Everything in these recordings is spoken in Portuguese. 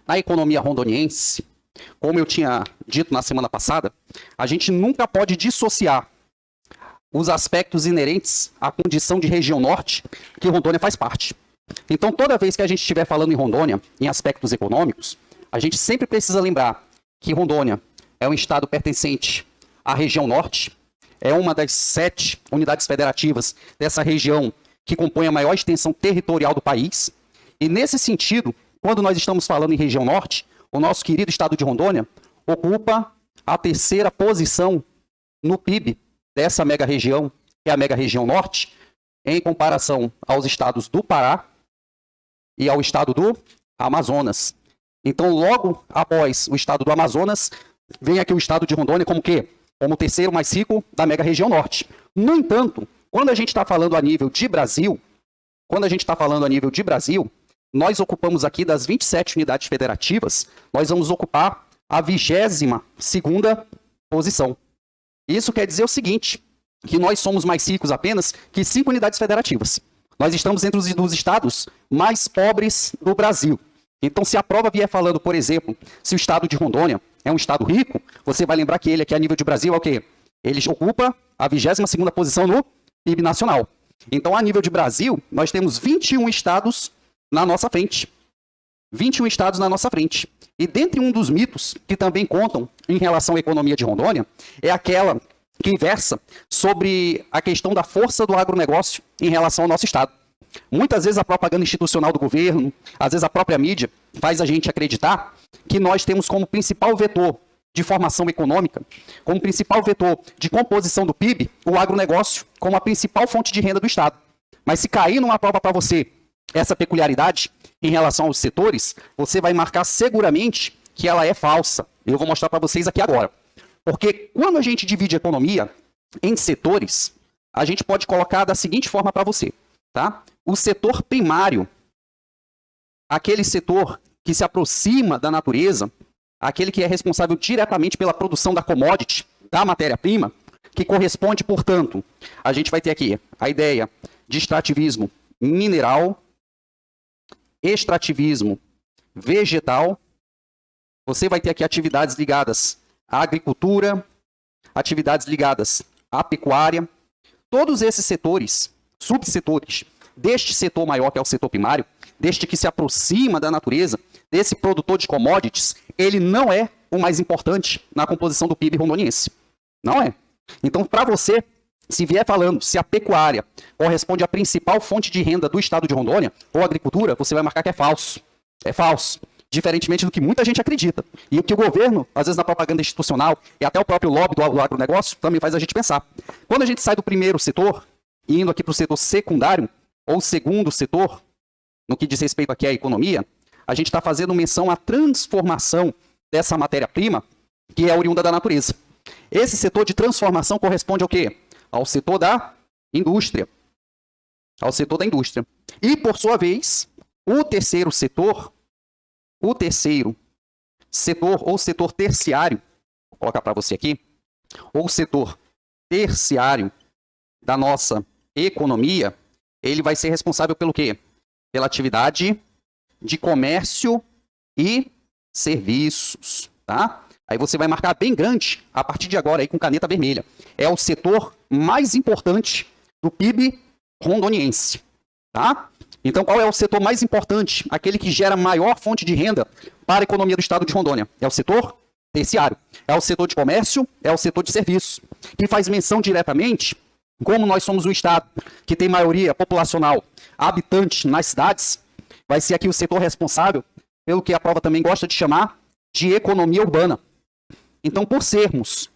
na economia rondoniense, como eu tinha dito na semana passada, a gente nunca pode dissociar os aspectos inerentes à condição de região norte que Rondônia faz parte. Então, toda vez que a gente estiver falando em Rondônia, em aspectos econômicos, a gente sempre precisa lembrar que Rondônia é um estado pertencente à região norte, é uma das 7 unidades federativas dessa região que compõe a maior extensão territorial do país. E nesse sentido, quando nós estamos falando em região norte, o nosso querido estado de Rondônia ocupa a 3ª posição no PIB dessa mega-região, que é a mega-região norte, em comparação aos estados do Pará e ao estado do Amazonas. Então, logo após o estado do Amazonas, vem aqui o estado de Rondônia como quê? Como o 3º mais rico da mega-região norte. No entanto, quando a gente está falando a nível de Brasil, nós ocupamos aqui das 27 unidades federativas, nós vamos ocupar a 22ª posição. Isso quer dizer o seguinte, que nós somos mais ricos apenas que 5 unidades federativas. Nós estamos entre os estados mais pobres do Brasil. Então, se a prova vier falando, por exemplo, se o estado de Rondônia é um estado rico, você vai lembrar que ele aqui a nível de Brasil é o quê? Ele ocupa a 22ª posição no PIB nacional. Então, a nível de Brasil, nós temos 21 estados na nossa frente. 21 estados na nossa frente. E dentre um dos mitos que também contam em relação à economia de Rondônia, é aquela que versa sobre a questão da força do agronegócio em relação ao nosso estado. Muitas vezes a propaganda institucional do governo, às vezes a própria mídia, faz a gente acreditar que nós temos como principal vetor de formação econômica, como principal vetor de composição do PIB, o agronegócio como a principal fonte de renda do estado. Mas se cair numa prova para você essa peculiaridade em relação aos setores, você vai marcar seguramente que ela é falsa. Eu vou mostrar para vocês aqui agora. Porque quando a gente divide a economia em setores, a gente pode colocar da seguinte forma para você, tá? O setor primário, aquele setor que se aproxima da natureza, aquele que é responsável diretamente pela produção da commodity, da matéria-prima, que corresponde, portanto, a gente vai ter aqui a ideia de extrativismo mineral, extrativismo vegetal, você vai ter aqui atividades ligadas à agricultura, atividades ligadas à pecuária. Todos esses setores, subsetores, deste setor maior, que é o setor primário, deste que se aproxima da natureza, desse produtor de commodities, ele não é o mais importante na composição do PIB rondoniense. Não é. Então, para você, se vier falando se a pecuária corresponde à principal fonte de renda do estado de Rondônia, ou a agricultura, você vai marcar que é falso. É falso. Diferentemente do que muita gente acredita. E o que o governo, às vezes na propaganda institucional, e até o próprio lobby do agronegócio, também faz a gente pensar. Quando a gente sai do primeiro setor, indo aqui para o setor secundário, ou segundo setor, no que diz respeito aqui à economia, a gente está fazendo menção à transformação dessa matéria-prima, que é oriunda da natureza. Esse setor de transformação corresponde ao quê? Ao setor da indústria. Ao setor da indústria. E, por sua vez, o terceiro setor, ou setor terciário, vou colocar para você aqui, ou setor terciário da nossa economia, ele vai ser responsável pelo quê? Pela atividade de comércio e serviços, tá? Aí você vai marcar bem grande, a partir de agora, aí com caneta vermelha. É o setor mais importante do PIB rondoniense, tá? Então, qual é o setor mais importante? Aquele que gera maior fonte de renda para a economia do estado de Rondônia. É o setor terciário. É o setor de comércio, é o setor de serviços. Que faz menção diretamente, como nós somos um estado que tem maioria populacional habitante nas cidades, vai ser aqui o setor responsável pelo que a prova também gosta de chamar de economia urbana. Então, por sermos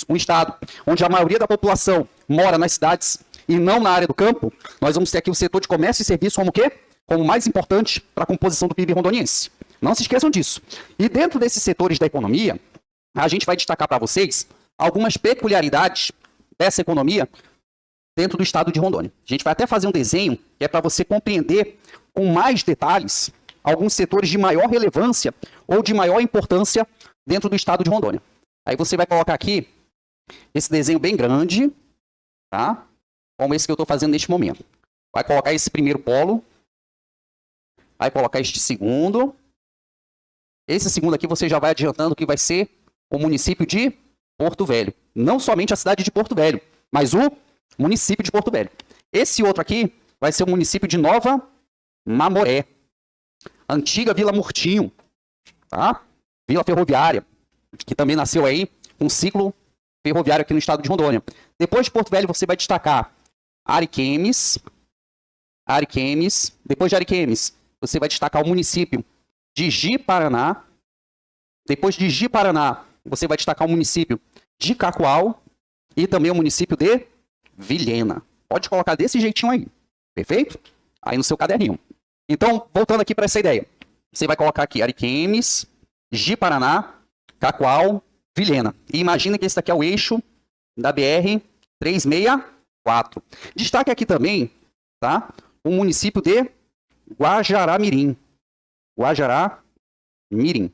um estado onde a maioria da população mora nas cidades e não na área do campo, nós vamos ter aqui o setor de comércio e serviço como o quê? Como mais importante para a composição do PIB rondoniense. Não se esqueçam disso. E dentro desses setores da economia, a gente vai destacar para vocês algumas peculiaridades dessa economia dentro do estado de Rondônia. A gente vai até fazer um desenho que é para você compreender com mais detalhes alguns setores de maior relevância ou de maior importância dentro do estado de Rondônia. Aí você vai colocar aqui esse desenho bem grande, tá? Como esse que eu estou fazendo neste momento. Vai colocar esse primeiro polo. Vai colocar este segundo. Esse segundo aqui você já vai adiantando que vai ser o município de Porto Velho. Não somente a cidade de Porto Velho, mas o município de Porto Velho. Esse outro aqui vai ser o município de Nova Mamoré. Antiga Vila Murtinho, tá? Vila Ferroviária, que também nasceu aí com um ciclo ferroviário aqui no estado de Rondônia. Depois de Porto Velho, você vai destacar Ariquemes. Depois de Ariquemes, você vai destacar o município de Ji-Paraná. Depois de Ji-Paraná, você vai destacar o município de Cacoal e também o município de Vilhena. Pode colocar desse jeitinho aí, perfeito? Aí no seu caderninho. Então, voltando aqui para essa ideia. Você vai colocar aqui Ariquemes, Ji-Paraná, Cacoal, Vilhena. E imagina que esse daqui é o eixo da BR-364. Destaque aqui também, tá? O município de Guajará-Mirim. Guajará-Mirim,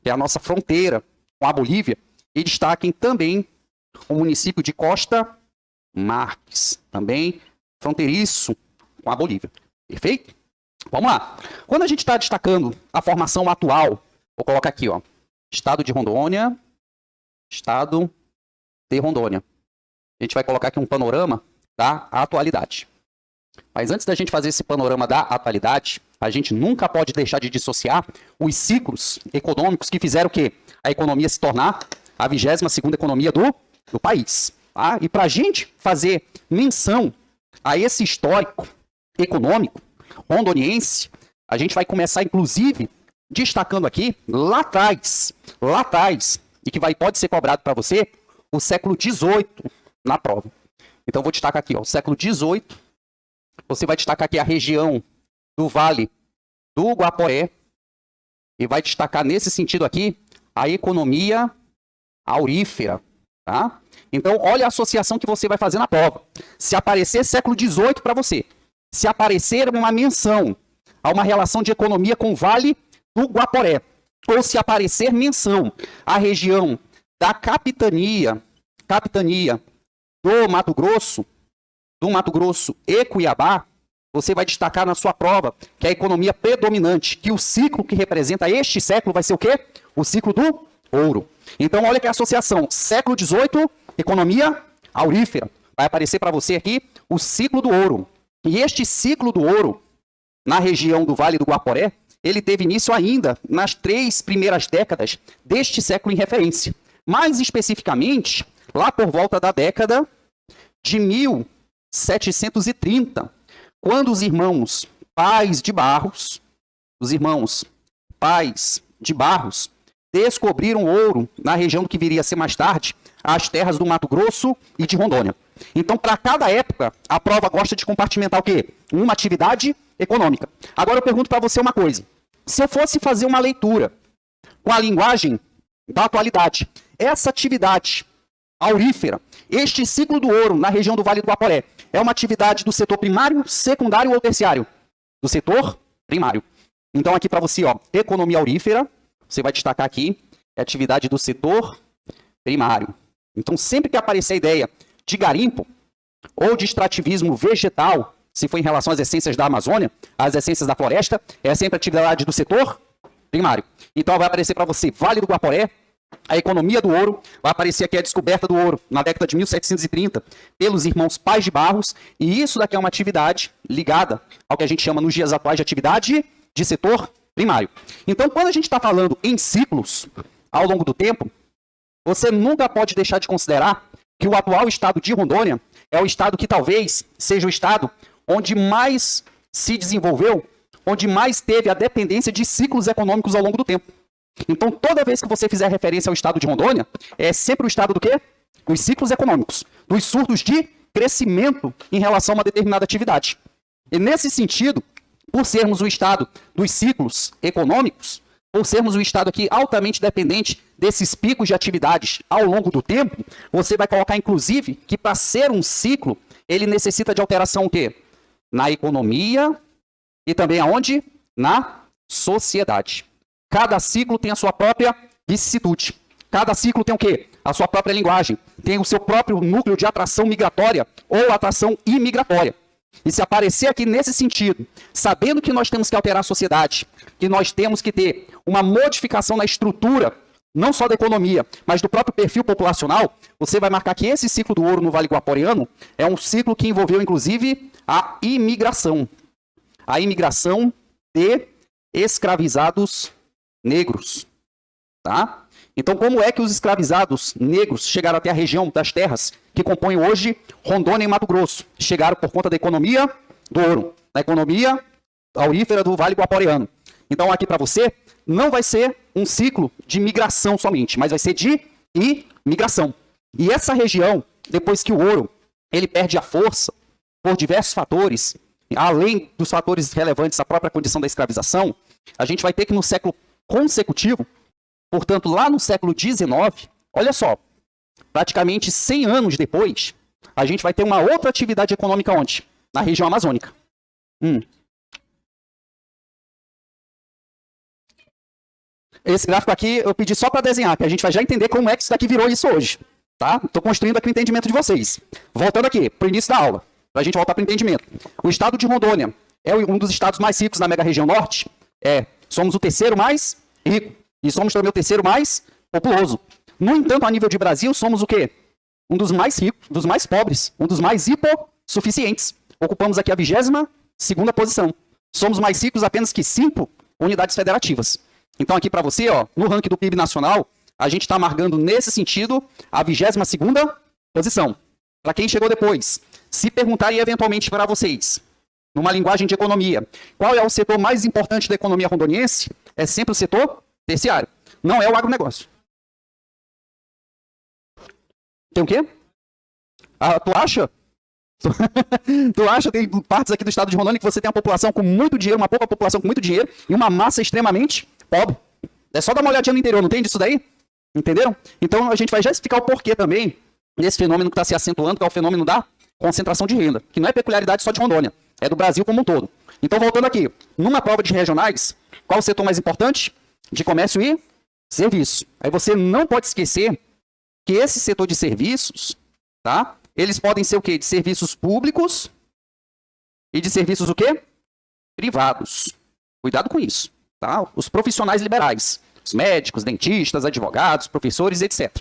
que é a nossa fronteira com a Bolívia. E destaquem também o município de Costa Marques, também fronteiriço com a Bolívia. Perfeito? Vamos lá. Quando a gente está destacando a formação atual, vou colocar aqui, ó, estado de Rondônia. A gente vai colocar aqui um panorama da atualidade. Mas antes da gente fazer esse panorama da atualidade, a gente nunca pode deixar de dissociar os ciclos econômicos que fizeram o quê? A economia se tornar a 22ª economia do país. Tá? E para a gente fazer menção a esse histórico econômico rondoniense, a gente vai começar, inclusive, destacando aqui, lá atrás, e que pode ser cobrado para você, o século XVIII na prova. Então, vou destacar aqui, ó, o século XVIII. Você vai destacar aqui a região do Vale do Guaporé e vai destacar nesse sentido aqui a economia aurífera, tá? Então, olha a associação que você vai fazer na prova. Se aparecer século XVIII para você, se aparecer uma menção a uma relação de economia com o Vale do Guaporé, ou se aparecer menção à região da capitania do Mato Grosso e Cuiabá, você vai destacar na sua prova que a economia predominante, que o ciclo que representa este século vai ser o quê? O ciclo do ouro. Então, olha que a associação, século XVIII, economia aurífera. Vai aparecer para você aqui o ciclo do ouro. E este ciclo do ouro, na região do Vale do Guaporé, ele teve início ainda nas 3 primeiras décadas deste século em referência. Mais especificamente, lá por volta da década de 1730, quando os irmãos Pais de Barros descobriram ouro na região que viria a ser mais tarde as terras do Mato Grosso e de Rondônia. Então, para cada época, a prova gosta de compartimentar o quê? Uma atividade econômica. Agora eu pergunto para você uma coisa. Se eu fosse fazer uma leitura com a linguagem da atualidade, essa atividade aurífera, este ciclo do ouro na região do Vale do Guaporé, é uma atividade do setor primário, secundário ou terciário? Do setor primário. Então, aqui para você, ó, economia aurífera, você vai destacar aqui, é atividade do setor primário. Então, sempre que aparecer a ideia de garimpo ou de extrativismo vegetal, se for em relação às essências da Amazônia, às essências da floresta, é sempre atividade do setor primário. Então, vai aparecer para você Vale do Guaporé, a economia do ouro, vai aparecer aqui a descoberta do ouro na década de 1730 pelos irmãos Pais de Barros, e isso daqui é uma atividade ligada ao que a gente chama nos dias atuais de atividade de setor primário. Então, quando a gente está falando em ciclos ao longo do tempo, você nunca pode deixar de considerar que o atual estado de Rondônia é o estado que talvez seja o estado onde mais se desenvolveu, onde mais teve a dependência de ciclos econômicos ao longo do tempo. Então, toda vez que você fizer referência ao estado de Rondônia, é sempre o estado do quê? Dos ciclos econômicos, dos surtos de crescimento em relação a uma determinada atividade. E nesse sentido, por sermos o estado dos ciclos econômicos, por sermos um estado aqui altamente dependente desses picos de atividades ao longo do tempo, você vai colocar, inclusive, que para ser um ciclo, ele necessita de alteração o quê? Na economia e também aonde? Na sociedade. Cada ciclo tem a sua própria vicissitude. Cada ciclo tem o quê? A sua própria linguagem. Tem o seu próprio núcleo de atração migratória ou atração imigratória. E se aparecer aqui nesse sentido, sabendo que nós temos que alterar a sociedade, que nós temos que ter uma modificação na estrutura, não só da economia, mas do próprio perfil populacional, você vai marcar que esse ciclo do ouro no Vale Guaporeano é um ciclo que envolveu, inclusive, a imigração. A imigração de escravizados negros. Tá? Então, como é que os escravizados negros chegaram até a região das terras que compõem hoje Rondônia e Mato Grosso? Chegaram por conta da economia do ouro, da economia aurífera do Vale Guaporeano. Então, aqui para você, não vai ser um ciclo de migração somente, mas vai ser de imigração. E essa região, depois que o ouro ele perde a força por diversos fatores, além dos fatores relevantes à própria condição da escravização, a gente vai ter que no século consecutivo, portanto, lá no século XIX, olha só, praticamente 100 anos depois, a gente vai ter uma outra atividade econômica onde? Na região amazônica. Esse gráfico aqui eu pedi só para desenhar, que a gente vai já entender como é que isso daqui virou isso hoje. Tá? Estou construindo aqui o entendimento de vocês. Voltando aqui, para o início da aula, para a gente voltar para o entendimento. O estado de Rondônia é um dos estados mais ricos da mega-região norte. Somos o terceiro mais rico. E somos também o terceiro mais populoso. No entanto, a nível de Brasil, somos o quê? Um dos mais ricos, dos mais pobres, um dos mais hipossuficientes. Ocupamos aqui a 22ª posição. Somos mais ricos apenas que 5 unidades federativas. Então, aqui para você, ó, no ranking do PIB nacional, a gente está marcando nesse sentido a 22ª posição. Para quem chegou depois, se perguntarem eventualmente para vocês, numa linguagem de economia, qual é o setor mais importante da economia rondoniense, é sempre o setor terciário. Não é o agronegócio. Tem o quê? Tu acha? Tu acha que tem partes aqui do estado de Rondônia que você tem uma população com muito dinheiro, uma pouca população com muito dinheiro e uma massa extremamente pobre? É só dar uma olhadinha no interior, não tem disso daí? Entenderam? Então a gente vai já explicar o porquê também desse fenômeno que está se acentuando, que é o fenômeno da concentração de renda, que não é peculiaridade só de Rondônia, é do Brasil como um todo. Então, voltando aqui, numa prova de regionais, qual o setor mais importante? De comércio e serviço. Aí você não pode esquecer que esse setor de serviços, tá? Eles podem ser o quê? De serviços públicos e de serviços o quê? Privados. Cuidado com isso, tá? Os profissionais liberais, os médicos, dentistas, advogados, professores, etc.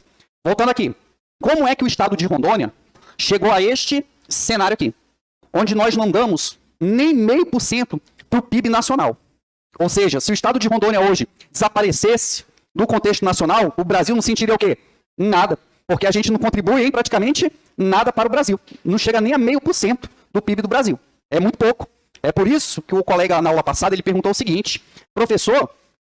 Voltando aqui, como é que o estado de Rondônia chegou a este cenário aqui? Onde nós não damos nem 0,5% para o PIB nacional. Ou seja, se o estado de Rondônia hoje desaparecesse do contexto nacional, o Brasil não sentiria o quê? Nada. Porque a gente não contribui em praticamente nada para o Brasil. Não chega nem a 0,5% do PIB do Brasil. É muito pouco. É por isso que o colega na aula passada ele perguntou o seguinte: professor,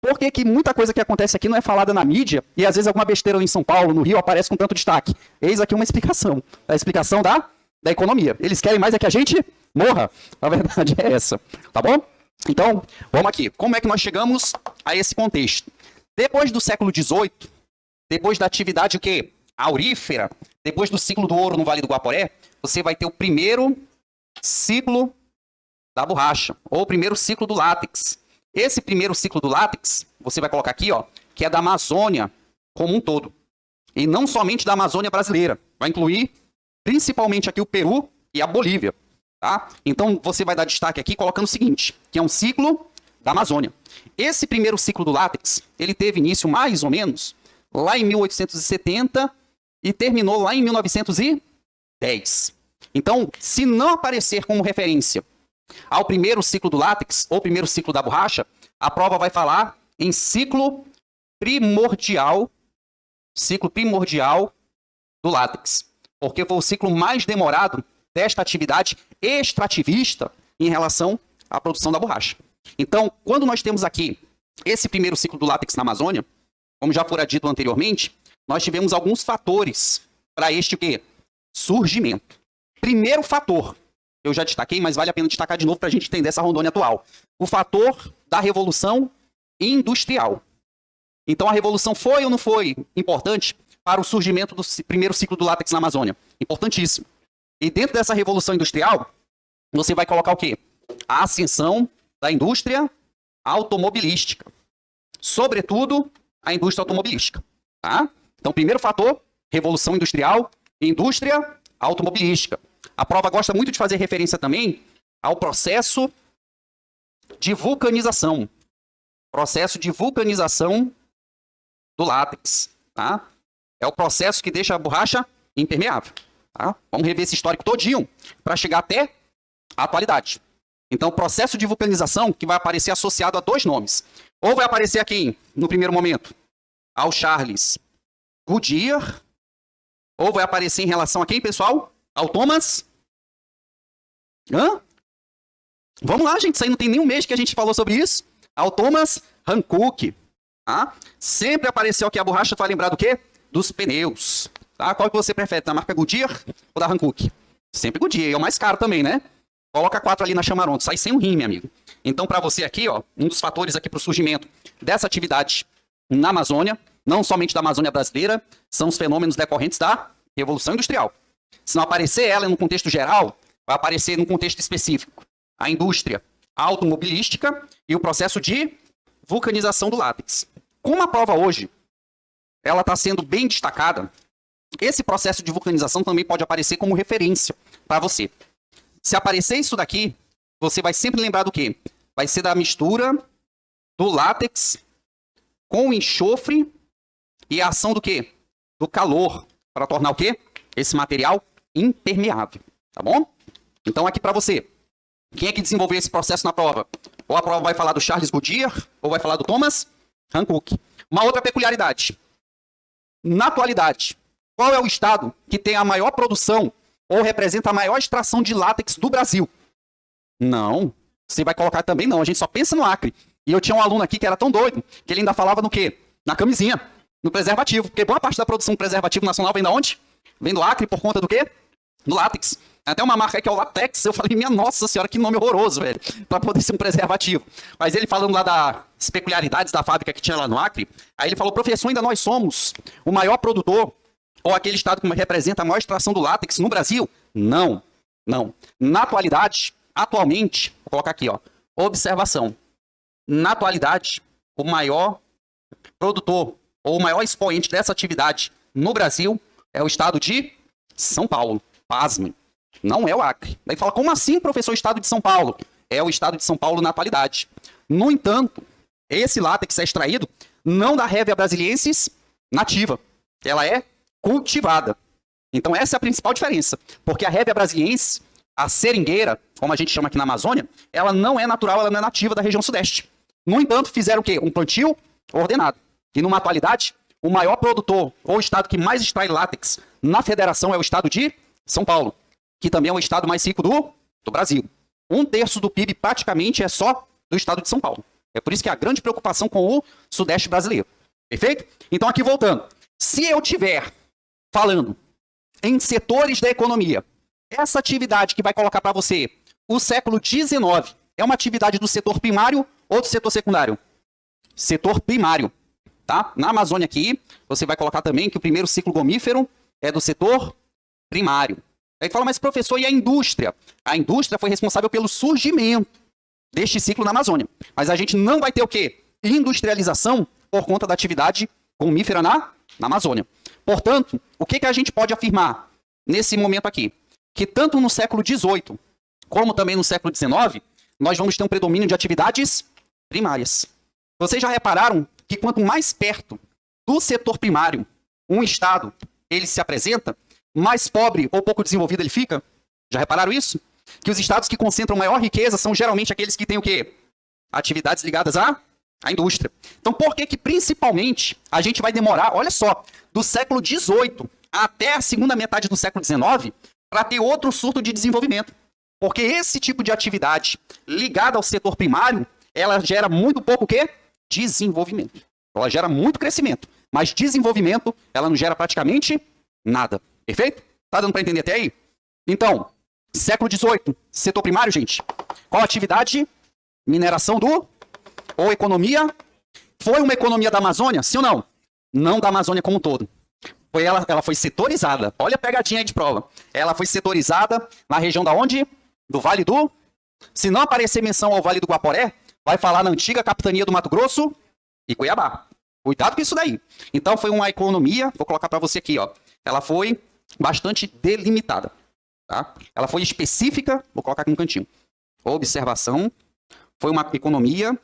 por que que muita coisa que acontece aqui não é falada na mídia e às vezes alguma besteira em São Paulo, no Rio, aparece com tanto destaque? Eis aqui uma explicação. A explicação da economia. Eles querem mais é que a gente morra. A verdade é essa. Tá bom? Então, vamos aqui. Como é que nós chegamos a esse contexto? Depois do século XVIII, depois da atividade o quê? Aurífera, depois do ciclo do ouro no Vale do Guaporé, você vai ter o primeiro ciclo da borracha, ou o primeiro ciclo do látex. Esse primeiro ciclo do látex, você vai colocar aqui, ó, que é da Amazônia como um todo. E não somente da Amazônia brasileira. Vai incluir principalmente aqui o Peru e a Bolívia. Tá? Então, você vai dar destaque aqui colocando o seguinte, que é um ciclo da Amazônia. Esse primeiro ciclo do látex, ele teve início mais ou menos lá em 1870 e terminou lá em 1910. Então, se não aparecer como referência ao primeiro ciclo do látex ou primeiro ciclo da borracha, a prova vai falar em ciclo primordial do látex, porque foi o ciclo mais demorado desta atividade extrativista em relação à produção da borracha. Então, quando nós temos aqui esse primeiro ciclo do látex na Amazônia, como já fora dito anteriormente, nós tivemos alguns fatores para este quê? Surgimento. Primeiro fator, eu já destaquei, mas vale a pena destacar de novo para a gente entender essa Rondônia atual. O fator da Revolução Industrial. Então, a Revolução foi ou não foi importante para o surgimento do primeiro ciclo do látex na Amazônia? Importantíssimo. E dentro dessa Revolução Industrial, você vai colocar o quê? A ascensão da indústria automobilística. Sobretudo, a indústria automobilística. Tá? Então, primeiro fator, Revolução Industrial e indústria automobilística. A prova gosta muito de fazer referência também ao processo de vulcanização. Processo de vulcanização do látex, tá? É o processo que deixa a borracha impermeável, tá? Vamos rever esse histórico todinho para chegar até a atualidade. Então, o processo de vulcanização que vai aparecer associado a dois nomes. Ou vai aparecer aqui, no primeiro momento, ao Charles Goodyear, ou vai aparecer em relação a quem, pessoal? Ao Thomas? Hã? Vamos lá, gente, isso aí não tem nenhum mês que a gente falou sobre isso. Ao Thomas Hankook. Tá? Sempre apareceu aqui a borracha, tu vai lembrar do quê? Dos pneus. Tá? Qual que você prefere, da marca Goodyear ou da Hankook? Sempre Goodyear, é o mais caro também, né? Coloca 4 ali na chamaronda, sai sem um rim, meu amigo. Então, para você aqui, ó, um dos fatores aqui para o surgimento dessa atividade na Amazônia, não somente da Amazônia brasileira, são os fenômenos decorrentes da Revolução Industrial. Se não aparecer ela no contexto geral, vai aparecer num contexto específico. A indústria automobilística e o processo de vulcanização do látex. Como a prova hoje ela está sendo bem destacada, esse processo de vulcanização também pode aparecer como referência para você. Se aparecer isso daqui, você vai sempre lembrar do quê? Vai ser da mistura do látex com o enxofre e a ação do quê? Do calor, para tornar o quê? Esse material impermeável, tá bom? Então aqui para você, quem é que desenvolveu esse processo na prova? Ou a prova vai falar do Charles Goodyear, ou vai falar do Thomas Hankook. Uma outra peculiaridade. Na atualidade, qual é o estado que tem a maior produção ou representa a maior extração de látex do Brasil? Não. Você vai colocar também não. A gente só pensa no Acre. E eu tinha um aluno aqui que era tão doido que ele ainda falava no quê? Na camisinha, no preservativo. Porque boa parte da produção do preservativo nacional vem de onde? Vem do Acre por conta do quê? Do látex. Até uma marca aí que é o Latex, eu falei, minha nossa senhora, que nome horroroso, velho, para poder ser um preservativo. Mas ele falando lá das peculiaridades da fábrica que tinha lá no Acre, aí ele falou, professor, ainda nós somos o maior produtor, ou aquele estado que representa a maior extração do látex no Brasil? Não, não. Na atualidade, atualmente, vou colocar aqui, ó, observação. Na atualidade, o maior produtor, ou o maior expoente dessa atividade no Brasil é o estado de São Paulo. Pasmem. Não é o Acre. Daí fala, como assim, professor, estado de São Paulo? É o estado de São Paulo na atualidade. No entanto, esse látex é extraído não da Hevea brasiliensis nativa. Ela é cultivada. Então essa é a principal diferença. Porque a Hevea brasiliensis, a seringueira, como a gente chama aqui na Amazônia, ela não é natural, ela não é nativa da região sudeste. No entanto, fizeram o quê? Um plantio ordenado. E numa atualidade, o maior produtor, ou o estado que mais extrai látex na federação é o estado de São Paulo, que também é o estado mais rico do Brasil. 1/3 do PIB praticamente é só do estado de São Paulo. É por isso que há grande preocupação com o sudeste brasileiro. Perfeito? Então aqui voltando. Se eu tiver falando em setores da economia, essa atividade que vai colocar para você o século XIX é uma atividade do setor primário ou do setor secundário? Setor primário. Tá? Na Amazônia aqui, você vai colocar também que o primeiro ciclo gomífero é do setor primário. Aí fala, mas professor, e a indústria? A indústria foi responsável pelo surgimento deste ciclo na Amazônia. Mas a gente não vai ter o quê? Industrialização por conta da atividade gomífera na Amazônia. Portanto, o que a gente pode afirmar nesse momento aqui? Que tanto no século XVIII, como também no século XIX, nós vamos ter um predomínio de atividades primárias. Vocês já repararam que quanto mais perto do setor primário um estado ele se apresenta, mais pobre ou pouco desenvolvido ele fica? Já repararam isso? Que os estados que concentram maior riqueza são geralmente aqueles que têm o quê? Atividades ligadas à indústria. Então, por que principalmente a gente vai demorar, olha só, do século XVIII até a segunda metade do século XIX para ter outro surto de desenvolvimento? Porque esse tipo de atividade ligada ao setor primário, ela gera muito pouco o quê? Desenvolvimento. Ela gera muito crescimento, mas desenvolvimento, ela não gera praticamente nada. Perfeito? Tá dando para entender até aí? Então, século XVIII, setor primário, gente. Qual atividade? Mineração ou economia? Foi uma economia da Amazônia? Sim ou não? Não da Amazônia como um todo. Ela foi setorizada. Olha a pegadinha aí de prova. Ela foi setorizada na região da onde? Do Vale do... Se não aparecer menção ao Vale do Guaporé, vai falar na antiga capitania do Mato Grosso e Cuiabá. Cuidado com isso daí. Então foi uma economia, vou colocar para você aqui, ó. Ela foi bastante delimitada. Tá? Ela foi específica, vou colocar aqui no cantinho. Observação, foi uma economia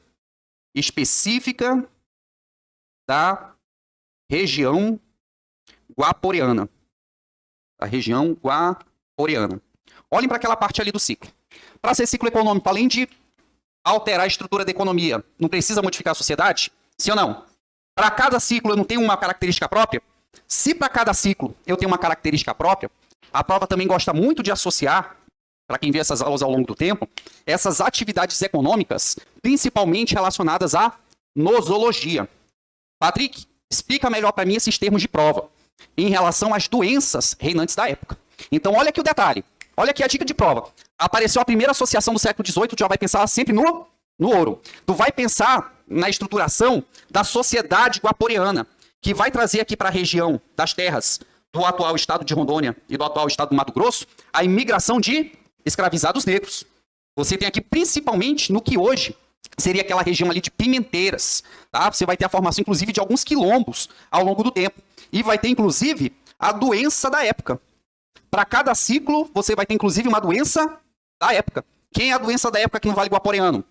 específica da região guaporeana. A região guaporeana. Olhem para aquela parte ali do ciclo. Para ser ciclo econômico, além de alterar a estrutura da economia, não precisa modificar a sociedade? Sim ou não? Para cada ciclo eu não tenho uma característica própria? Se para cada ciclo eu tenho uma característica própria, a prova também gosta muito de associar, para quem vê essas aulas ao longo do tempo, essas atividades econômicas, principalmente relacionadas à nosologia. Patrick, explica melhor para mim esses termos de prova, em relação às doenças reinantes da época. Então, olha aqui o detalhe. Olha aqui a dica de prova. Apareceu a primeira associação do século XVIII, tu já vai pensar sempre no ouro. Tu vai pensar na estruturação da sociedade guaporeana, que vai trazer aqui para a região das terras do atual estado de Rondônia e do atual estado do Mato Grosso, a imigração de escravizados negros. Você tem aqui principalmente no que hoje seria aquela região ali de Pimenteiras. Tá? Você vai ter a formação, inclusive, de alguns quilombos ao longo do tempo. E vai ter, inclusive, a doença da época. Para cada ciclo, você vai ter, inclusive, uma doença da época. Quem é a doença da época aqui no Vale Guaporeano?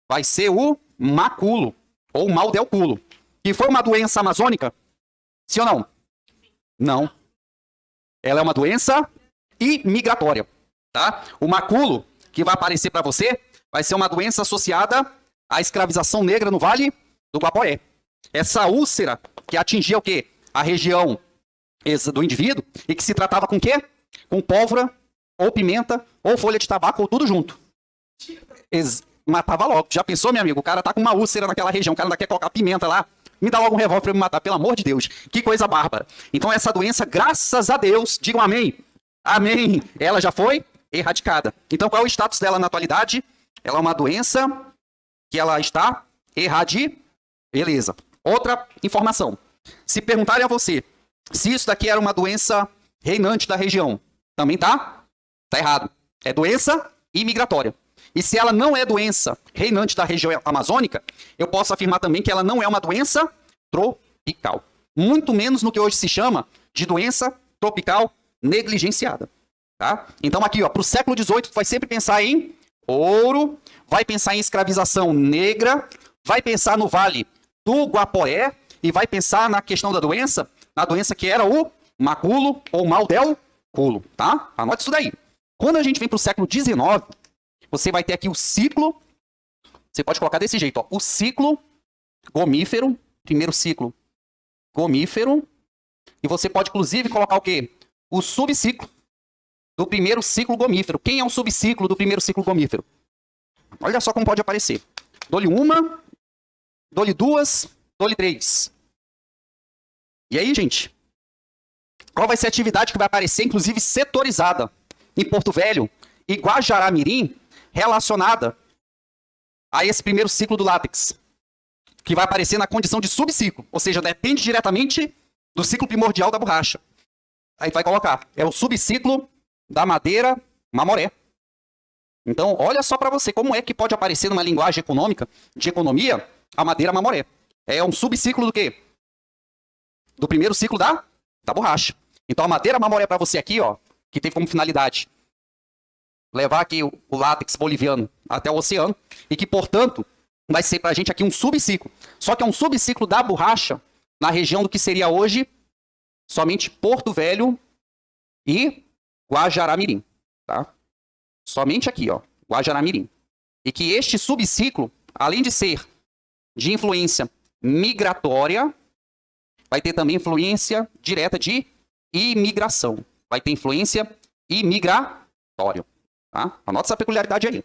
Vai ser o maculo, ou mal del culo. Que foi uma doença amazônica? Sim ou não? Não. Ela é uma doença imigratória. Tá? O maculo, que vai aparecer para você, vai ser uma doença associada à escravização negra no Vale do Guaporé. Essa úlcera que atingia o quê? A região do indivíduo e que se tratava com o quê? Com pólvora, ou pimenta, ou folha de tabaco, ou tudo junto. Matava logo. Já pensou, meu amigo? O cara tá com uma úlcera naquela região, o cara ainda quer colocar pimenta lá. Me dá logo um revólver pra eu me matar, pelo amor de Deus. Que coisa bárbara. Então essa doença, graças a Deus, digam amém. Amém. Ela já foi erradicada. Então qual é o status dela na atualidade? Ela é uma doença que ela está erradicada. Beleza. Outra informação. Se perguntarem a você se isso daqui era uma doença reinante da região, também tá errado. É doença imigratória. E se ela não é doença reinante da região amazônica, eu posso afirmar também que ela não é uma doença tropical. Muito menos no que hoje se chama de doença tropical negligenciada. Tá? Então aqui, para o século XVIII, tu vai sempre pensar em ouro, vai pensar em escravização negra, vai pensar no Vale do Guaporé e vai pensar na questão da doença, na doença que era o maculo ou mal del culo. Tá? Anote isso daí. Quando a gente vem para o século XIX, você vai ter aqui o ciclo, você pode colocar desse jeito, ó, o ciclo gomífero, primeiro ciclo gomífero, e você pode inclusive colocar o quê? O subciclo do primeiro ciclo gomífero. Quem é o subciclo do primeiro ciclo gomífero? Olha só como pode aparecer. Dou-lhe uma, dou-lhe duas, dou-lhe três. E aí, gente? Qual vai ser a atividade que vai aparecer, inclusive setorizada, em Porto Velho e Guajará-Mirim, relacionada a esse primeiro ciclo do látex, que vai aparecer na condição de subciclo, ou seja, depende diretamente do ciclo primordial da borracha. Aí vai colocar, é o subciclo da madeira mamoré. Então, olha só para você como é que pode aparecer numa linguagem econômica, de economia, a madeira mamoré. É um subciclo do quê? Do primeiro ciclo da borracha. Então, a madeira mamoré para você aqui, ó, que teve como finalidade levar aqui o látex boliviano até o oceano e que, portanto, vai ser para a gente aqui um subciclo. Só que é um subciclo da borracha na região do que seria hoje somente Porto Velho e Guajará-Mirim. Tá? Somente aqui, ó, Guajará-Mirim. E que este subciclo, além de ser de influência migratória, vai ter também influência direta de imigração. Vai ter influência imigratória. Tá? Anota essa peculiaridade aí.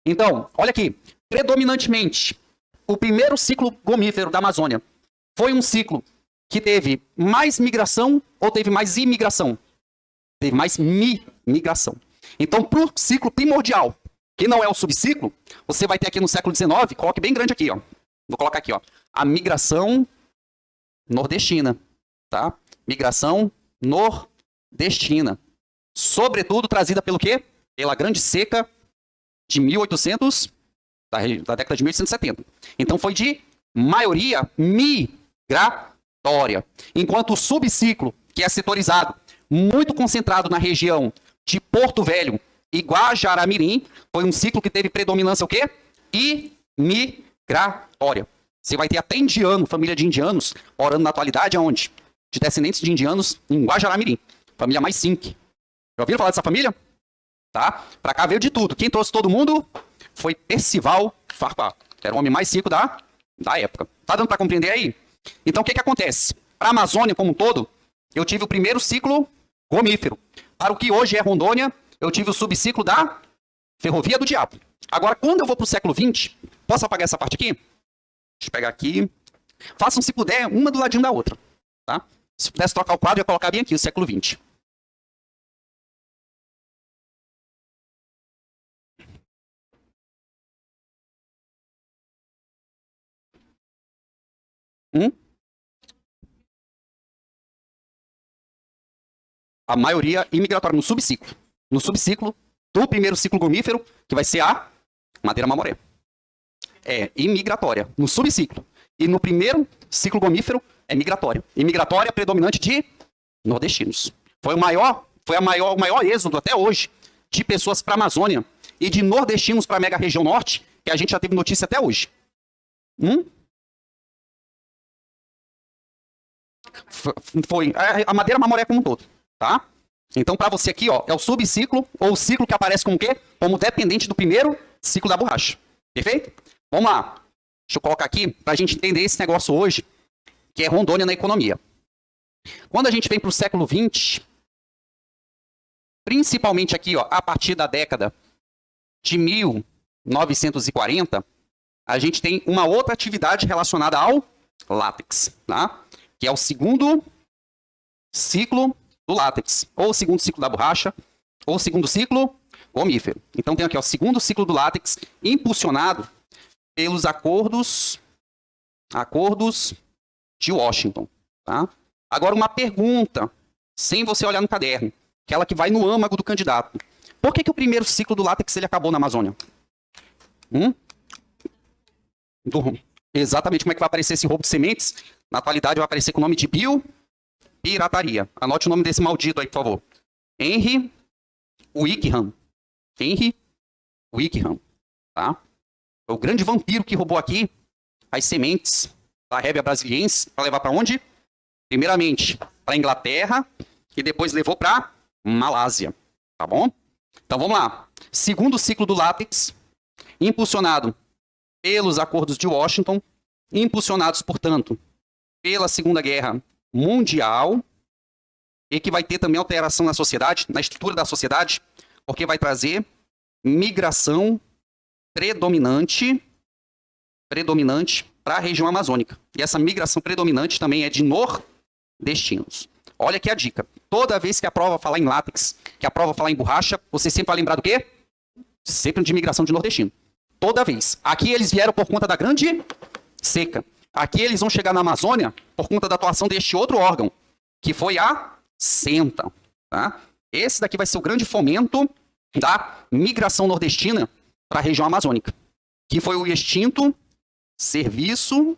Então, olha aqui. Predominantemente, o primeiro ciclo gomífero da Amazônia foi um ciclo que teve mais migração ou teve mais imigração? Teve mais migração. Então, para o ciclo primordial, que não é o subciclo, você vai ter aqui no século XIX, coloque bem grande aqui, ó. Vou colocar aqui, ó. A migração nordestina. Tá? Migração nordestina. Sobretudo trazida pelo quê? Pela Grande Seca de 1800, da década de 1870. Então foi de maioria migratória. Enquanto o subciclo, que é setorizado, muito concentrado na região de Porto Velho e Guajará-Mirim foi um ciclo que teve predominância o quê? Imigratória. Você vai ter até indiano, família de indianos, orando na atualidade aonde? De descendentes de indianos em Guajará-Mirim. Família mais 5. Já ouviram falar dessa família? Tá? Pra cá veio de tudo. Quem trouxe todo mundo foi Percival Farquhar, que era o homem mais rico da época. Tá dando pra compreender aí? Então o que acontece? Para a Amazônia como um todo, eu tive o primeiro ciclo gomífero. Para o que hoje é Rondônia, eu tive o subciclo da Ferrovia do Diabo. Agora, quando eu vou para o século XX, posso apagar essa parte aqui? Deixa eu pegar aqui. Façam, se puder, uma do ladinho da outra. Tá? Se pudesse trocar o quadro, eu ia colocar bem aqui, o século XX. A maioria imigratória no subciclo. No subciclo do primeiro ciclo gomífero, que vai ser a madeira mamoré. É imigratória no subciclo. E no primeiro ciclo gomífero é migratória. E migratória predominante de nordestinos. Foi o maior êxodo até hoje de pessoas para a Amazônia e de nordestinos para a mega região norte, que a gente já teve notícia até hoje. Foi a madeira mamoré como um todo. Tá? Então, para você aqui, ó, é o subciclo, ou o ciclo que aparece como o quê? Como dependente do primeiro ciclo da borracha. Perfeito? Vamos lá. Deixa eu colocar aqui para a gente entender esse negócio hoje, que é Rondônia na economia. Quando a gente vem para o século XX, principalmente aqui, ó, a partir da década de 1940, a gente tem uma outra atividade relacionada ao látex, tá? Que é o segundo ciclo do látex, ou o segundo ciclo da borracha, ou o segundo ciclo gomífero. Então tem aqui ó, o segundo ciclo do látex impulsionado pelos acordos de Washington. Tá? Agora uma pergunta, sem você olhar no caderno, aquela que vai no âmago do candidato. Por que o primeiro ciclo do látex ele acabou na Amazônia? Exatamente como é que vai aparecer esse roubo de sementes? Na atualidade vai aparecer com o nome de biopirataria. Anote o nome desse maldito aí, por favor. Henry Wickham. Henry Wickham. Tá? Foi o grande vampiro que roubou aqui as sementes da Hevea brasiliense para levar para onde? Primeiramente para a Inglaterra e depois levou para Malásia. Tá bom? Então vamos lá. Segundo ciclo do látex, impulsionado pelos acordos de Washington, impulsionados, portanto, pela Segunda Guerra Mundial, e que vai ter também alteração na sociedade, na estrutura da sociedade, porque vai trazer migração predominante para a região amazônica. E essa migração predominante também é de nordestinos. Olha aqui a dica. Toda vez que a prova falar em látex, que a prova falar em borracha, você sempre vai lembrar do quê? Sempre de migração de nordestino. Toda vez. Aqui eles vieram por conta da grande seca. Aqui eles vão chegar na Amazônia por conta da atuação deste outro órgão, que foi a SENTA. Tá? Esse daqui vai ser o grande fomento da migração nordestina para a região amazônica, que foi o extinto serviço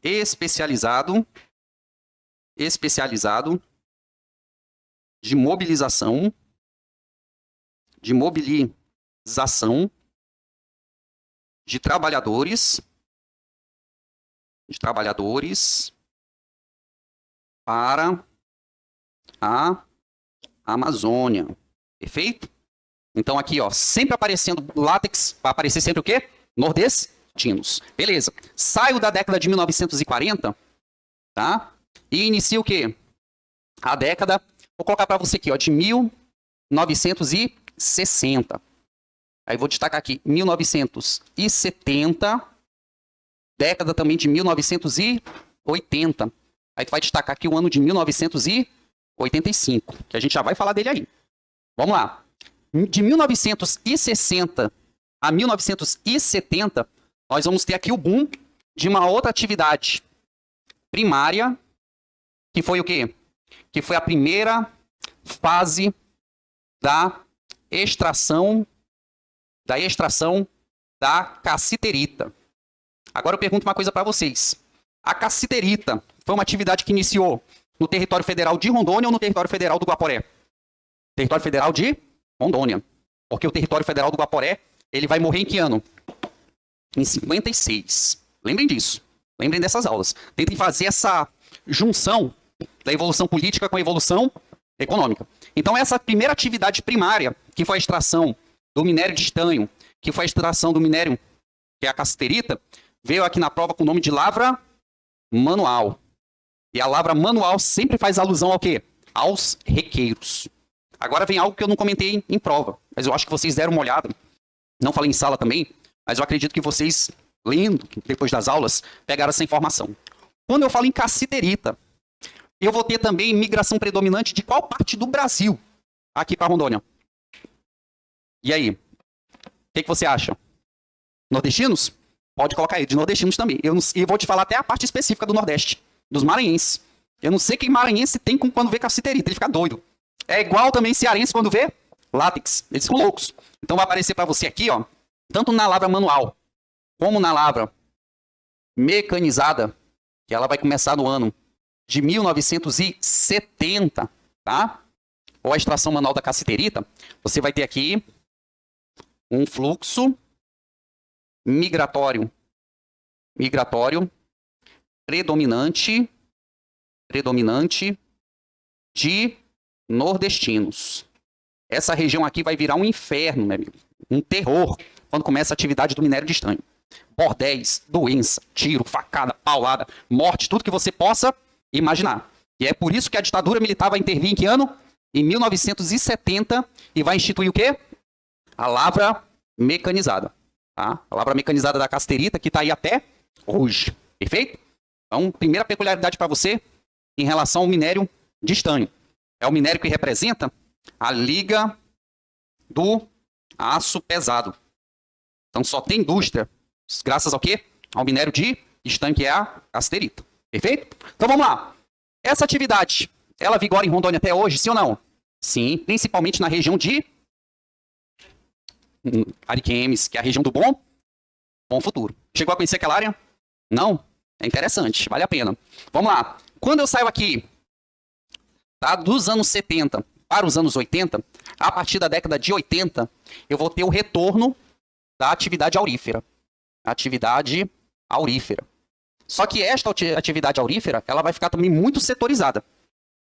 especializado de mobilização de trabalhadores para a Amazônia. Perfeito? Então aqui, ó, sempre aparecendo látex, vai aparecer sempre o quê? Nordestinos. Beleza. Saio da década de 1940, tá? E inicio o quê? A década, vou colocar para você aqui, ó, de 1960. Aí vou destacar aqui 1970, década também de 1980. Aí tu vai destacar aqui o ano de 1985, que a gente já vai falar dele aí. Vamos lá. De 1960 a 1970, nós vamos ter aqui o boom de uma outra atividade primária, que foi o quê? Que foi a primeira fase da extração da cassiterita. Agora eu pergunto uma coisa para vocês. A cassiterita foi uma atividade que iniciou No território federal de Rondônia ou no território federal do Guaporé? Território federal de Rondônia. Porque o território federal do Guaporé, ele vai morrer em que ano? Em 56. Lembrem disso. Lembrem dessas aulas. Tentem fazer essa junção da evolução política com a evolução econômica. Então, essa primeira atividade primária, que foi a extração do minério de estanho, que foi a extração do minério, que é a cassiterita, veio aqui na prova com o nome de lavra manual. E a lavra manual sempre faz alusão ao quê? Aos requeiros. Agora vem algo que eu não comentei em prova, mas eu acho que vocês deram uma olhada. Não falei em sala também, mas eu acredito que vocês, lendo depois das aulas, pegaram essa informação. Quando eu falo em cassiterita, eu vou ter também migração predominante de qual parte do Brasil aqui para Rondônia? E aí? O que você acha? Nordestinos? Pode colocar aí, de nordestinos também. Eu vou te falar até a parte específica do Nordeste, dos maranhenses. Eu não sei quem maranhense tem quando vê cassiterita, ele fica doido. É igual também cearense quando vê látex, eles ficam loucos. Então vai aparecer para você aqui, ó, tanto na lavra manual, como na lavra mecanizada, que ela vai começar no ano de 1970, tá? Ou a extração manual da cassiterita, você vai ter aqui um fluxo migratório predominante de nordestinos. Essa região aqui vai virar um inferno, meu amigo, um terror, quando começa a atividade do minério de estanho. Bordéis, doença, tiro, facada, paulada, morte, tudo que você possa imaginar. E é por isso que a ditadura militar vai intervir em que ano? Em 1970, e vai instituir o quê? A lavra mecanizada. Tá? A lavra mecanizada da cassiterita, que está aí até hoje. Perfeito? Então, primeira peculiaridade para você em relação ao minério de estanho. É o minério que representa a liga do aço pesado. Então, só tem indústria graças ao quê? Ao minério de estanho, que é a cassiterita. Perfeito? Então, vamos lá. Essa atividade, ela vigora em Rondônia até hoje, sim ou não? Sim, principalmente na região de Ariquemes, que é a região do Bom Futuro. Chegou a conhecer aquela área? Não? É interessante, vale a pena. Vamos lá. Quando eu saio aqui, tá, dos anos 70 para os anos 80, a partir da década de 80, eu vou ter o retorno da atividade aurífera. Atividade aurífera. Só que esta atividade aurífera, ela vai ficar também muito setorizada.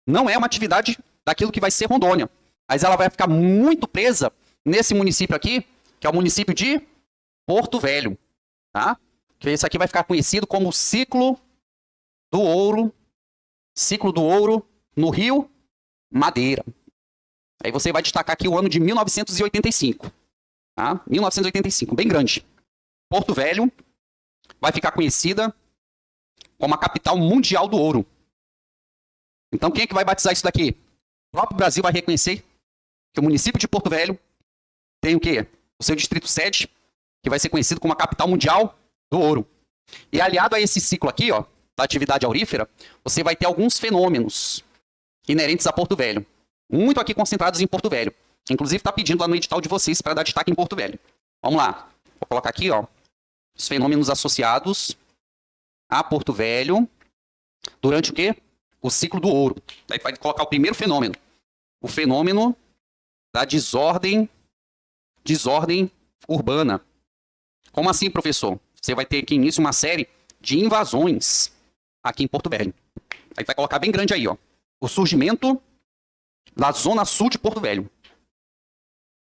Não é uma atividade daquilo que vai ser Rondônia, mas ela vai ficar muito presa nesse município aqui, que é o município de Porto Velho, tá? Que esse aqui vai ficar conhecido como ciclo do ouro no Rio Madeira. Aí você vai destacar aqui o ano de 1985, tá? 1985, bem grande. Porto Velho vai ficar conhecida como a capital mundial do ouro. Então quem é que vai batizar isso daqui? O próprio Brasil vai reconhecer que o município de Porto Velho tem o quê? O seu distrito sede, que vai ser conhecido como a capital mundial do ouro. E aliado a esse ciclo aqui, ó, da atividade aurífera, você vai ter alguns fenômenos inerentes a Porto Velho. Muito aqui concentrados em Porto Velho. Inclusive está pedindo lá no edital de vocês para dar destaque em Porto Velho. Vamos lá. Vou colocar aqui, ó, os fenômenos associados a Porto Velho durante o quê? O ciclo do ouro. Aí vai colocar o primeiro fenômeno. O fenômeno da desordem urbana. Como assim, professor? Você vai ter aqui início uma série de invasões aqui em Porto Velho. Aí vai colocar bem grande aí, ó. O surgimento da zona sul de Porto Velho.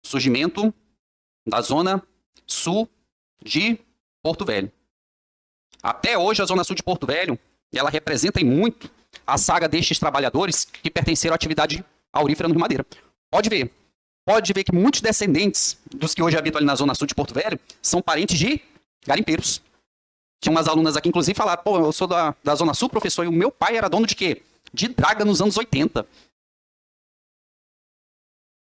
Surgimento da zona sul de Porto Velho. Até hoje, a zona sul de Porto Velho, ela representa em muito a saga destes trabalhadores que pertenceram à atividade aurífera no Rio Madeira. Pode ver que muitos descendentes dos que hoje habitam ali na zona sul de Porto Velho são parentes de garimpeiros. Tinha umas alunas aqui, inclusive, falaram, pô, eu sou da zona sul, professor, e o meu pai era dono de quê? De draga nos anos 80.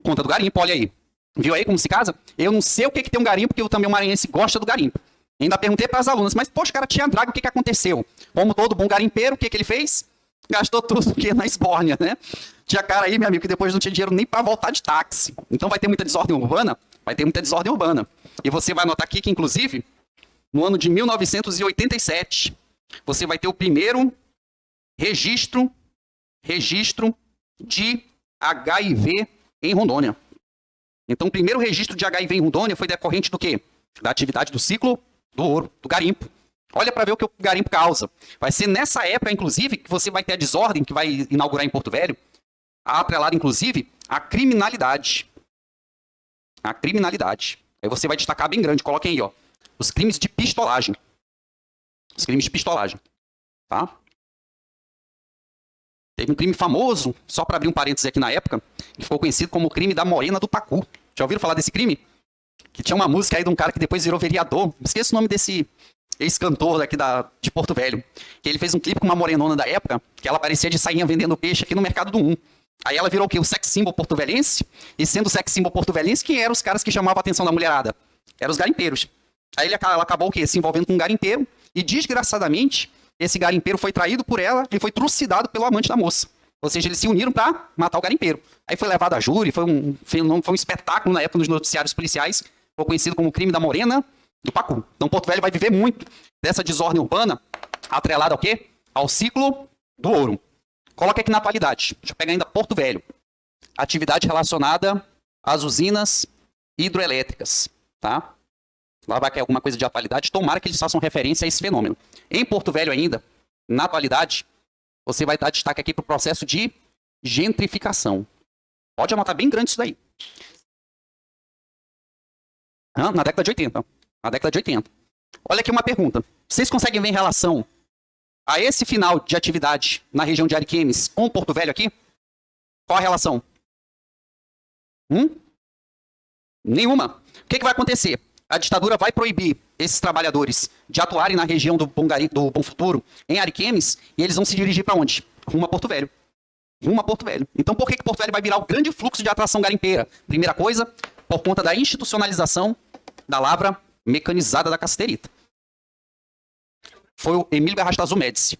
Conta do garimpo, olha aí. Viu aí como se casa? Eu não sei o que tem um garimpo, porque eu também, o maranhense, gosta do garimpo. Ainda perguntei para as alunas, mas, poxa, cara, tinha draga, o que aconteceu? Como todo bom garimpeiro, o que ele fez? Gastou tudo que na esbórnia, né? Tinha cara aí, meu amigo, que depois não tinha dinheiro nem para voltar de táxi. Então vai ter muita desordem urbana? Vai ter muita desordem urbana. E você vai notar aqui que, inclusive, no ano de 1987, você vai ter o primeiro registro registro de HIV em Rondônia. Então, o primeiro registro de HIV em Rondônia foi decorrente do quê? Da atividade do ciclo do ouro, do garimpo. Olha para ver o que o garimpo causa. Vai ser nessa época, inclusive, que você vai ter a desordem que vai inaugurar em Porto Velho, atrelada, inclusive, à criminalidade. A criminalidade. Aí você vai destacar bem grande, coloquem aí, ó, os crimes de pistolagem. Os crimes de pistolagem. Tá? Teve um crime famoso, só para abrir um parênteses aqui na época, que ficou conhecido como o crime da Morena do Pacu. Já ouviram falar desse crime? Que tinha uma música aí de um cara que depois virou vereador. Esqueço o nome desse ex-cantor daqui de Porto Velho. Que ele fez um clipe com uma morenona da época, que ela parecia de sainha vendendo peixe aqui no mercado do Aí ela virou o quê? O sex symbol porto-velhense. E sendo o sex symbol porto-velhense, quem eram os caras que chamavam a atenção da mulherada? Eram os garimpeiros. Aí ela acabou o quê? Se envolvendo com um garimpeiro. E desgraçadamente, esse garimpeiro foi traído por ela e foi trucidado pelo amante da moça. Ou seja, eles se uniram para matar o garimpeiro. Aí foi levado a júri, foi um espetáculo na época nos noticiários policiais, foi conhecido como o crime da Morena do Pacu. Então Porto Velho vai viver muito dessa desordem urbana, atrelada ao quê? Ao ciclo do ouro. Coloca aqui na atualidade. Deixa eu pegar ainda Porto Velho. Atividade relacionada às usinas hidroelétricas. Tá? Lá vai cair alguma coisa de atualidade. Tomara que eles façam referência a esse fenômeno. Em Porto Velho ainda, na atualidade, você vai dar destaque aqui para o processo de gentrificação. Pode anotar bem grande isso daí. Na década de 80. Na década de 80. Olha aqui uma pergunta. Vocês conseguem ver em relação a esse final de atividade na região de Ariquemes com Porto Velho aqui? Qual a relação? Nenhuma. O que vai acontecer? A ditadura vai proibir esses trabalhadores de atuarem na região do Bom Futuro, em Ariquemes, e eles vão se dirigir para onde? Rumo a Porto Velho. Rumo a Porto Velho. Então, por que Porto Velho vai virar o grande fluxo de atração garimpeira? Primeira coisa, por conta da institucionalização da lavra mecanizada da cassiterita. Foi o Emílio Garrastazu Médici.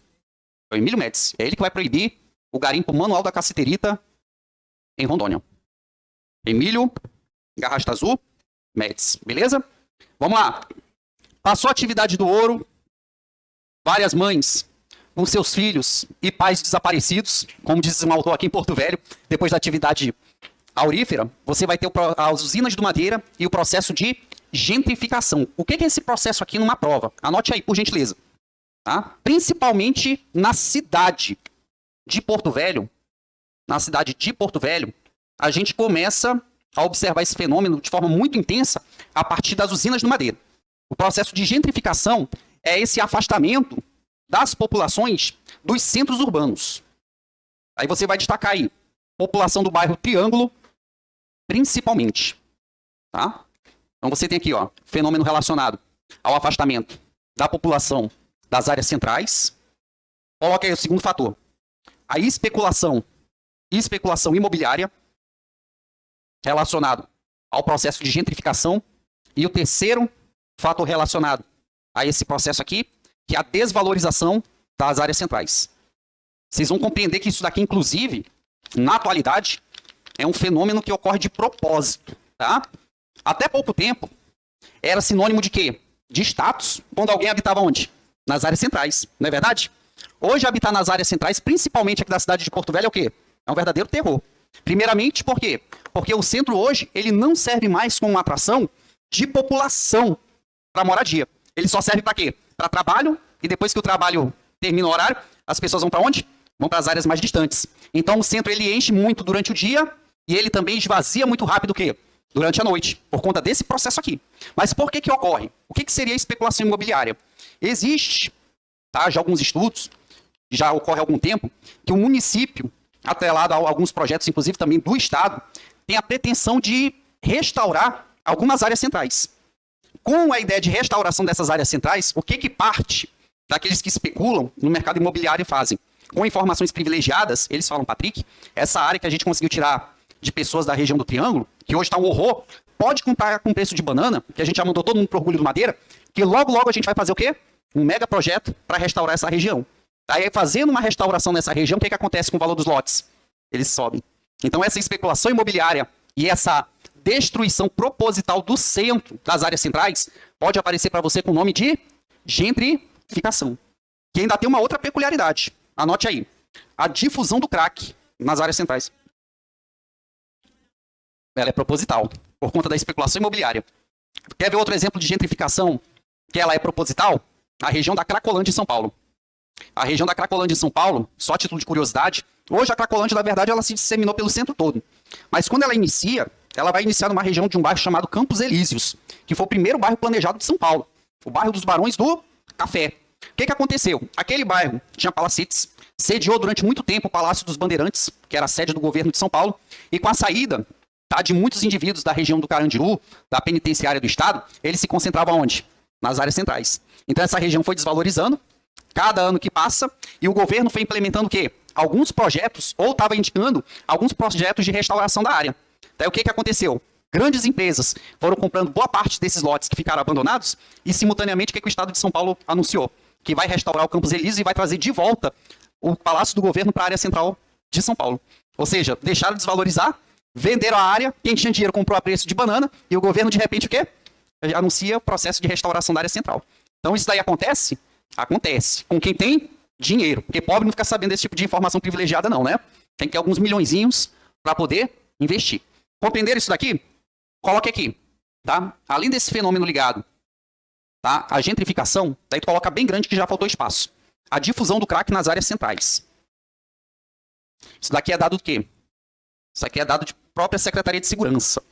Foi o Emílio Médici. É ele que vai proibir o garimpo manual da cassiterita em Rondônia. Emílio Garrastazu Médici. Beleza? Vamos lá. Passou a atividade do ouro. Várias mães com seus filhos e pais desaparecidos, como diz um autor aqui em Porto Velho, depois da atividade aurífera, você vai ter as usinas de madeira e o processo de gentrificação. O que é esse processo aqui numa prova? Anote aí, por gentileza. Tá? Principalmente na cidade de Porto Velho, a gente começa a observar esse fenômeno de forma muito intensa a partir das usinas de madeira. O processo de gentrificação é esse afastamento das populações dos centros urbanos. Aí você vai destacar aí, população do bairro Triângulo, principalmente. Tá? Então você tem aqui, ó, fenômeno relacionado ao afastamento da população das áreas centrais. Coloca aí o segundo fator. A especulação imobiliária relacionado ao processo de gentrificação. E o terceiro fator relacionado a esse processo aqui, que é a desvalorização das áreas centrais. Vocês vão compreender que isso daqui, inclusive, na atualidade, é um fenômeno que ocorre de propósito. Tá? Até pouco tempo, era sinônimo de quê? De status, quando alguém habitava onde? Nas áreas centrais, não é verdade? Hoje, habitar nas áreas centrais, principalmente aqui da cidade de Porto Velho, é o quê? É um verdadeiro terror. Primeiramente, por quê? Porque o centro hoje, ele não serve mais como uma atração de população para moradia. Ele só serve para quê? Para trabalho, e depois que o trabalho termina o horário, as pessoas vão para onde? Vão para as áreas mais distantes. Então, o centro, ele enche muito durante o dia, e ele também esvazia muito rápido o quê? Durante a noite, por conta desse processo aqui. Mas por que ocorre? O que seria a especulação imobiliária? Existe, tá, já alguns estudos, já ocorre há algum tempo, que o município, atrelado a alguns projetos, inclusive também do Estado, tem a pretensão de restaurar algumas áreas centrais. Com a ideia de restauração dessas áreas centrais, o que parte daqueles que especulam no mercado imobiliário fazem? Com informações privilegiadas, eles falam, Patrick, essa área que a gente conseguiu tirar de pessoas da região do Triângulo, que hoje está um horror, pode comprar com preço de banana, que a gente já mandou todo mundo pro Orgulho do Madeira, que logo, logo a gente vai fazer o quê? Um mega projeto para restaurar essa região. Aí, fazendo uma restauração nessa região, o que acontece com o valor dos lotes? Eles sobem. Então, essa especulação imobiliária e essa destruição proposital do centro, das áreas centrais, pode aparecer para você com o nome de gentrificação. Que ainda tem uma outra peculiaridade. Anote aí. A difusão do crack nas áreas centrais. Ela é proposital, por conta da especulação imobiliária. Quer ver outro exemplo de gentrificação que ela é proposital? A região da Cracolândia em São Paulo. A região da Cracolândia em São Paulo, só a título de curiosidade, hoje a Cracolândia, na verdade, ela se disseminou pelo centro todo. Mas quando ela inicia, ela vai iniciar numa região de um bairro chamado Campos Elíseos, que foi o primeiro bairro planejado de São Paulo. O bairro dos Barões do Café. O que aconteceu? Aquele bairro tinha palacetes, sediou durante muito tempo o Palácio dos Bandeirantes, que era a sede do governo de São Paulo, e com a saída de muitos indivíduos da região do Carandiru, da penitenciária do estado, eles se concentravam onde? Nas áreas centrais. Então essa região foi desvalorizando, cada ano que passa, e o governo foi implementando o quê? Alguns projetos, ou estava indicando alguns projetos de restauração da área. Daí o que aconteceu? Grandes empresas foram comprando boa parte desses lotes que ficaram abandonados, e simultaneamente o que o estado de São Paulo anunciou? Que vai restaurar o Campos Elíseos e vai trazer de volta o Palácio do Governo para a área central de São Paulo. Ou seja, deixaram de desvalorizar, venderam a área, quem tinha dinheiro comprou a preço de banana, e o governo, de repente, o quê? Anuncia o processo de restauração da área central. Então, isso daí acontece? Acontece. Com quem tem dinheiro. Porque pobre não fica sabendo desse tipo de informação privilegiada, não, né? Tem que ter alguns milhõezinhos para poder investir. Compreender isso daqui? Coloque aqui, tá? Além desse fenômeno ligado, tá? A gentrificação, daí tu coloca bem grande que já faltou espaço. A difusão do crack nas áreas centrais. Isso daqui é dado do quê? Isso aqui é dado de própria Secretaria de Segurança,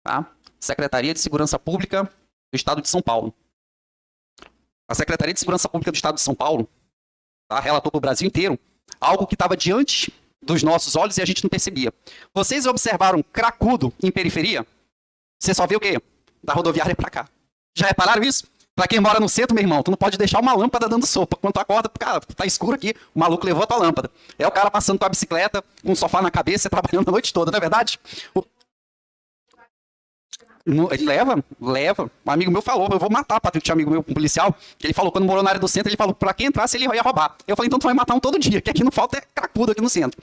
tá? Secretaria de Segurança Pública do Estado de São Paulo. A Secretaria de Segurança Pública do Estado de São Paulo, tá, relatou para o Brasil inteiro algo que estava diante dos nossos olhos e a gente não percebia. Vocês observaram cracudo em periferia? Você só vê o quê? Da rodoviária para cá. Já repararam isso? Para quem mora no centro, meu irmão, tu não pode deixar uma lâmpada dando sopa. Quando tu acorda, cara, tá escuro aqui, o maluco levou a tua lâmpada. É o cara passando com a bicicleta, com um sofá na cabeça, trabalhando a noite toda, não é verdade? Ele leva. Um amigo meu falou, eu vou matar, Patrick, tinha um amigo meu, um policial, que ele falou, quando morou na área do centro, ele falou, pra quem entrasse, ele ia roubar. Eu falei, então tu vai matar um todo dia, que aqui não falta é cracudo aqui no centro.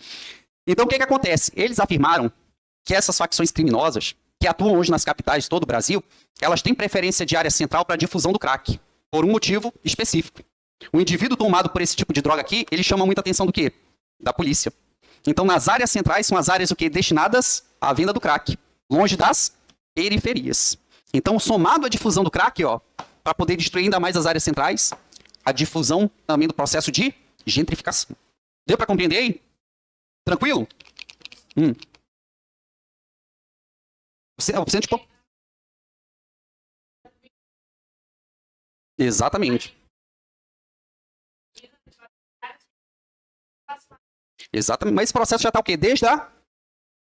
Então, o que acontece? Eles afirmaram que essas facções criminosas, que atuam hoje nas capitais de todo o Brasil, elas têm preferência de área central para a difusão do crack, por um motivo específico. O indivíduo tomado por esse tipo de droga aqui, ele chama muita atenção do quê? Da polícia. Então, nas áreas centrais, são as áreas o quê? Destinadas à venda do crack, longe das periferias. Então, somado à difusão do crack, ó, para poder destruir ainda mais as áreas centrais, a difusão também do processo de gentrificação. Deu para compreender aí? Tranquilo? Você, tipo... Exatamente. Exatamente. Mas esse processo já está o quê? Desde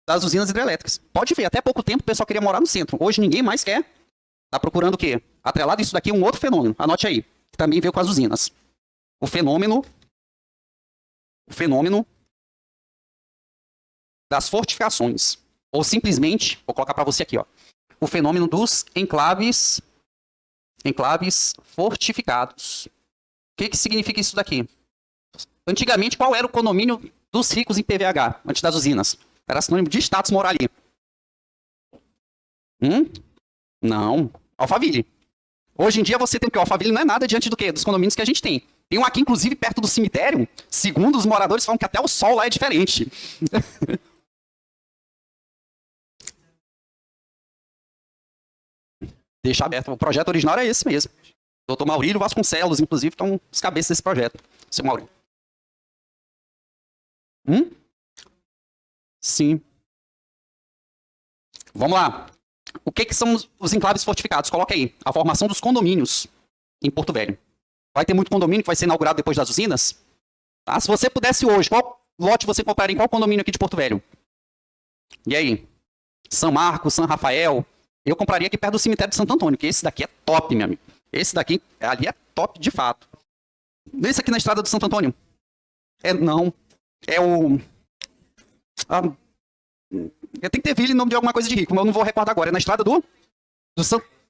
das usinas hidrelétricas. Pode ver, até pouco tempo o pessoal queria morar no centro. Hoje ninguém mais quer. Está procurando o quê? Atrelado isso daqui, um outro fenômeno. Anote aí. Que também veio com as usinas. O fenômeno das fortificações. Ou simplesmente, vou colocar para você aqui, ó. O fenômeno dos enclaves fortificados. O que significa isso daqui? Antigamente, qual era o condomínio dos ricos em PVH, antes das usinas? Era sinônimo de status moral ali. Não. Alphaville. Hoje em dia você tem o quê? Alphaville não é nada diante do quê? Dos condomínios que a gente tem. Tem um aqui, inclusive, perto do cemitério. Segundo os moradores, falam que até o sol lá é diferente. Deixar aberto. O projeto original é esse mesmo. Dr. Maurílio Vasconcelos, inclusive, estão os cabeças desse projeto. Seu Maurílio. Sim. Vamos lá. O que são os enclaves fortificados? Coloca aí. A formação dos condomínios em Porto Velho. Vai ter muito condomínio que vai ser inaugurado depois das usinas? Tá? Se você pudesse hoje, qual lote você compraria em qual condomínio aqui de Porto Velho? E aí? São Marcos, São Rafael. Eu compraria aqui perto do cemitério de Santo Antônio, que esse daqui é top, meu amigo. Esse daqui, ali é top de fato. Esse aqui na estrada do Santo Antônio? Não. É o... eu tenho que ter Ville em nome de alguma coisa de rico, mas eu não vou recordar agora. É na estrada do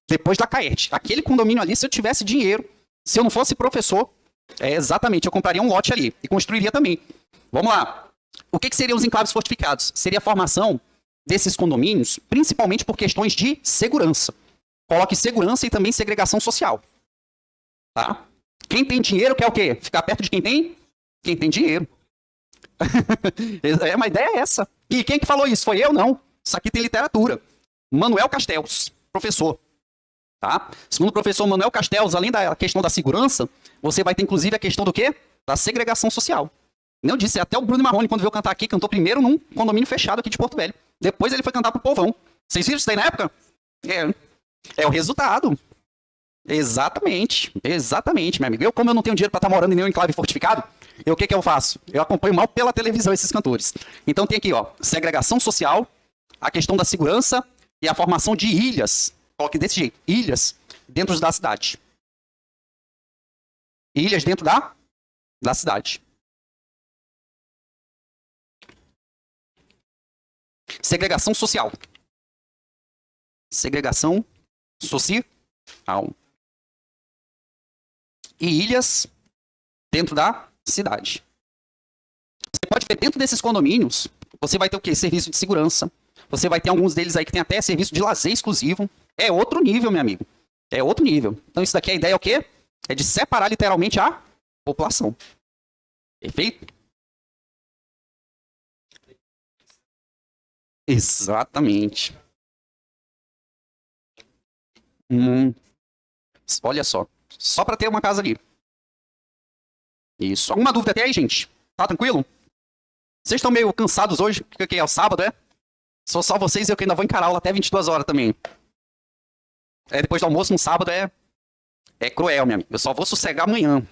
depois da Caerte. Aquele condomínio ali, se eu tivesse dinheiro, se eu não fosse professor, exatamente, eu compraria um lote ali e construiria também. Vamos lá. O que seriam os enclaves fortificados? Seria a formação desses condomínios, principalmente por questões de segurança. Coloque segurança e também segregação social. Tá? Quem tem dinheiro quer o quê? Ficar perto de quem tem? Quem tem dinheiro. Uma ideia é essa. E quem que falou isso? Foi eu? Não. Isso aqui tem literatura. Manuel Castells, professor. Tá? Segundo o professor Manuel Castells, além da questão da segurança, você vai ter inclusive a questão do quê? Da segregação social. Eu disse, até o Bruno Marrone, quando veio cantar aqui, cantou primeiro num condomínio fechado aqui de Porto Velho. Depois ele foi cantar pro povão. Vocês viram isso daí na época? É o resultado. Exatamente. Exatamente, meu amigo. Eu, como eu não tenho dinheiro para estar morando em nenhum enclave fortificado, o que eu faço? Eu acompanho mal pela televisão esses cantores. Então tem aqui, ó, segregação social, a questão da segurança e a formação de ilhas. Coloque desse jeito, ilhas dentro da cidade. Ilhas dentro da cidade. Segregação social. Segregação social. E ilhas dentro da cidade. Você pode ver dentro desses condomínios, você vai ter o quê? Serviço de segurança. Você vai ter alguns deles aí que tem até serviço de lazer exclusivo. É outro nível, meu amigo. É outro nível. Então isso daqui a ideia é o quê? É de separar literalmente a população. Perfeito? Exatamente. Olha só. Só para ter uma casa ali. Isso. Alguma dúvida até aí, gente? Tá tranquilo? Vocês estão meio cansados hoje? Porque é o sábado, é? Sou só vocês e eu que ainda vou encarar aula até 22 horas também. Depois do almoço, no sábado, é cruel, minha amiga. Eu só vou sossegar amanhã.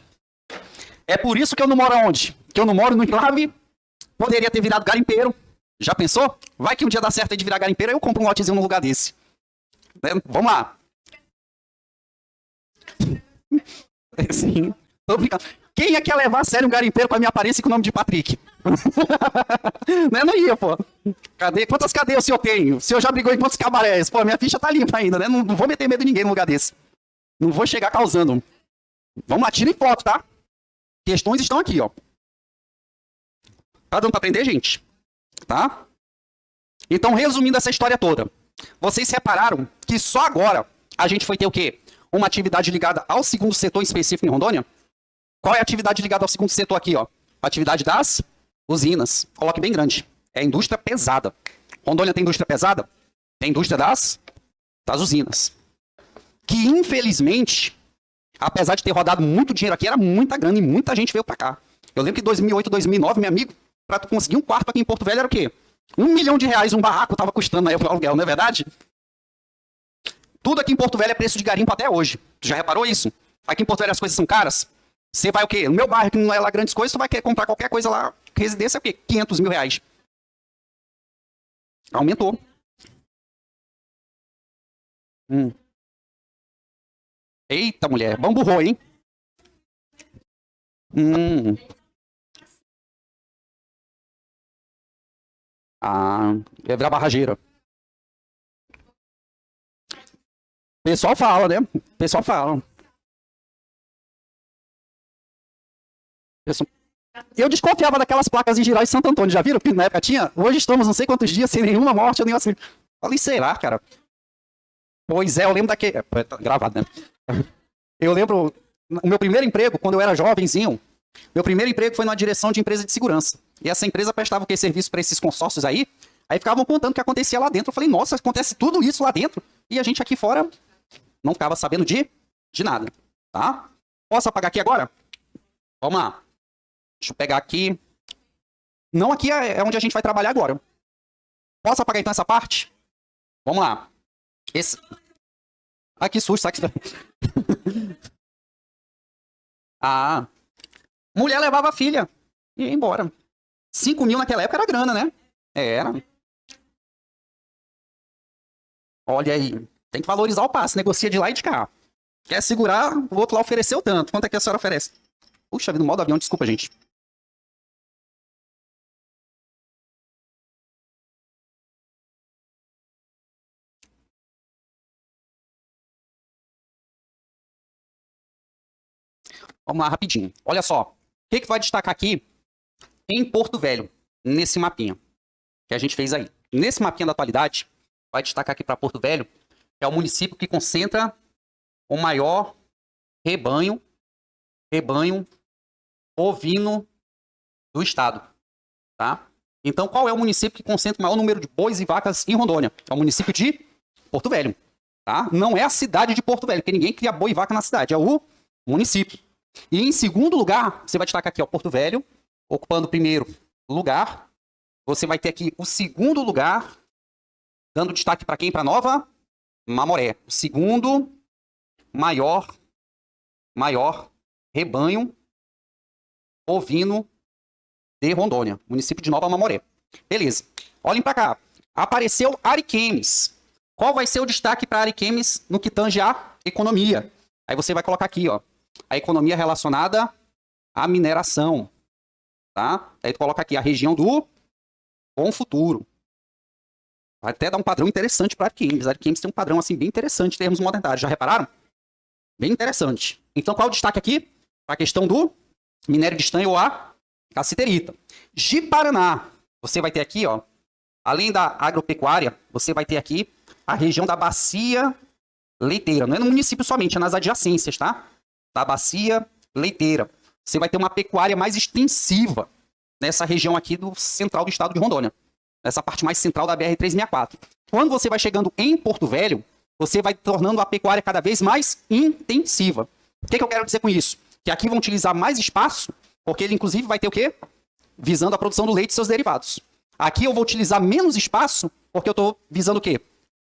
É por isso que eu não moro onde? Que eu não moro no enclave. Poderia ter virado garimpeiro. Já pensou? Vai que um dia dá certo aí de virar garimpeiro, aí eu compro um lotezinho num lugar desse. Vamos lá. Sim, tô brincando. Quem ia querer levar a sério um garimpeiro com a minha aparência e com o nome de Patrick? Né? Não ia, pô. Quantas cadeias o senhor tem? O senhor já brigou em quantos cabarés? Pô, minha ficha tá limpa ainda, né? Não vou meter medo em ninguém num lugar desse. Não vou chegar causando. Vamos lá, tirem foto, tá? Questões estão aqui, ó. Tá dando pra aprender, gente? Tá? Então, resumindo essa história toda. Vocês repararam que só agora a gente foi ter o quê? Uma atividade ligada ao segundo setor específico em Rondônia? Qual é a atividade ligada ao segundo setor aqui, ó? A atividade das usinas. Coloque bem grande. É a indústria pesada. Rondônia tem indústria pesada? Tem indústria das usinas. Que, infelizmente, apesar de ter rodado muito dinheiro aqui, era muita grana e muita gente veio pra cá. Eu lembro que em 2008, 2009, meu amigo, pra tu conseguir um quarto aqui em Porto Velho era o quê? R$1 milhão um barraco tava custando aí o aluguel, não é verdade? Tudo aqui em Porto Velho é preço de garimpo até hoje. Tu já reparou isso? Aqui em Porto Velho as coisas são caras. Você vai o quê? No meu bairro, que não é lá grandes coisas, tu vai querer comprar qualquer coisa lá. Residência é o quê? R$500 mil. Aumentou. Eita, mulher. Bamburrou, hein? É virar barrageira. O pessoal fala, né? O pessoal fala. Eu desconfiava daquelas placas em geral em Santo Antônio, já viram? Que na época tinha? Hoje estamos não sei quantos dias sem nenhuma morte, nem assim. Falei, será, cara? Pois é, eu lembro daquele. Tá gravado, né? Eu lembro. O meu primeiro emprego, quando eu era jovenzinho, meu primeiro emprego foi na direção de empresa de segurança. E essa empresa prestava o que? Serviço para esses consórcios aí. Aí ficavam contando o que acontecia lá dentro. Eu falei, nossa, acontece tudo isso lá dentro. E a gente aqui fora não ficava sabendo de nada. Tá? Posso apagar aqui agora? Vamos lá. Deixa eu pegar aqui. Não, aqui é onde a gente vai trabalhar agora. Posso apagar então essa parte? Vamos lá. Ah, que susto. Sabe? Mulher levava a filha e ia embora. 5 mil naquela época era grana, né? Era. Olha aí. Tem que valorizar o passe. Negocia de lá e de cá. Quer segurar, o outro lá ofereceu tanto. Quanto é que a senhora oferece? Puxa vida, no modo avião. Desculpa, gente. Vamos lá, rapidinho. Olha só. O que vai destacar aqui em Porto Velho, nesse mapinha que a gente fez aí. Nesse mapinha da atualidade, vai destacar aqui para Porto Velho, que é o município que concentra o maior rebanho ovino do estado. tá? Então, qual é o município que concentra o maior número de bois e vacas em Rondônia? É o município de Porto Velho, tá? Não é a cidade de Porto Velho, porque ninguém cria boi e vaca na cidade, é o município. E em segundo lugar, você vai destacar aqui, ó, Porto Velho, ocupando o primeiro lugar. Você vai ter aqui o segundo lugar, dando destaque para quem? Para Nova Mamoré. O segundo maior rebanho ovino de Rondônia, município de Nova Mamoré. Beleza. Olhem para cá. Apareceu Ariquemes. Qual vai ser o destaque para Ariquemes no que tange à economia? Aí você vai colocar aqui, ó, a economia relacionada à mineração, tá? Aí tu coloca aqui a região do Bom Futuro. Vai até dar um padrão interessante para Ariquemes. Ariquemes tem um padrão assim bem interessante em termos monetários. Já repararam? Bem interessante. Então, qual é o destaque aqui? Para a questão do minério de estanho ou a cassiterita. Ji-Paraná. Você vai ter aqui, ó, além da agropecuária, você vai ter aqui a região da bacia leiteira. Não é no município somente, é nas adjacências, tá? Da bacia leiteira. Você vai ter uma pecuária mais extensiva nessa região aqui do central do estado de Rondônia. Nessa parte mais central da BR-364. Quando você vai chegando em Porto Velho, você vai tornando a pecuária cada vez mais intensiva. O que eu quero dizer com isso? Que aqui vão utilizar mais espaço, porque ele inclusive vai ter o quê? Visando a produção do leite e seus derivados. Aqui eu vou utilizar menos espaço, porque eu estou visando o quê?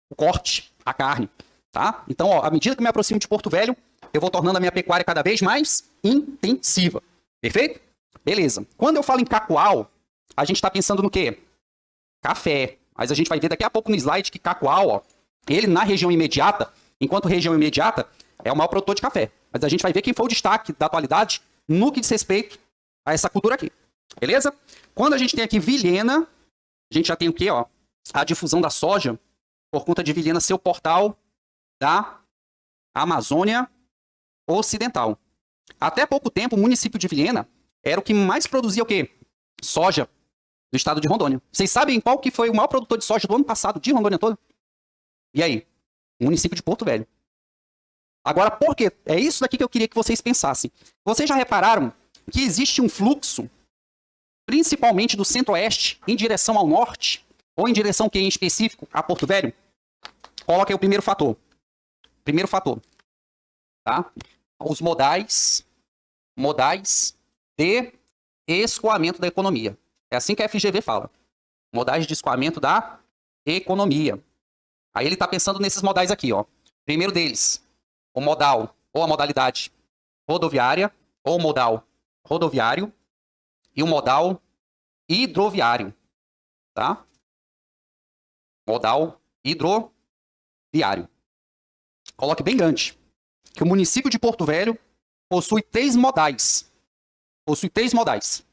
O corte, a carne. Tá? Então, ó, à medida que eu me aproximo de Porto Velho, eu vou tornando a minha pecuária cada vez mais intensiva. Perfeito? Beleza. Quando eu falo em cacoal, a gente está pensando no quê? Café. Mas a gente vai ver daqui a pouco no slide que cacoal, ó, ele na região imediata, enquanto região imediata é o maior produtor de café. Mas a gente vai ver quem foi o destaque da atualidade no que diz respeito a essa cultura aqui. Beleza? Quando a gente tem aqui Vilhena, a gente já tem o quê? Ó? A difusão da soja, por conta de Vilhena ser o portal da Amazônia Ocidental. Até pouco tempo, o município de Vilhena era o que mais produzia o quê? Soja do estado de Rondônia. Vocês sabem qual que foi o maior produtor de soja do ano passado de Rondônia toda? E aí? O município de Porto Velho. Agora, por quê? É isso daqui que eu queria que vocês pensassem. Vocês já repararam que existe um fluxo, principalmente do centro-oeste, em direção ao norte, ou em direção, que em específico, a Porto Velho? Coloca aí o primeiro fator. Primeiro fator. Tá? Os modais de escoamento da economia. É assim que a FGV fala. Modais de escoamento da economia. Aí ele está pensando nesses modais aqui, ó. Primeiro deles, o modal ou a modalidade rodoviária, ou modal rodoviário, e o modal hidroviário, tá? Modal hidroviário. Coloque bem grande, que o município de Porto Velho possui 3 modais. Possui 3 modais.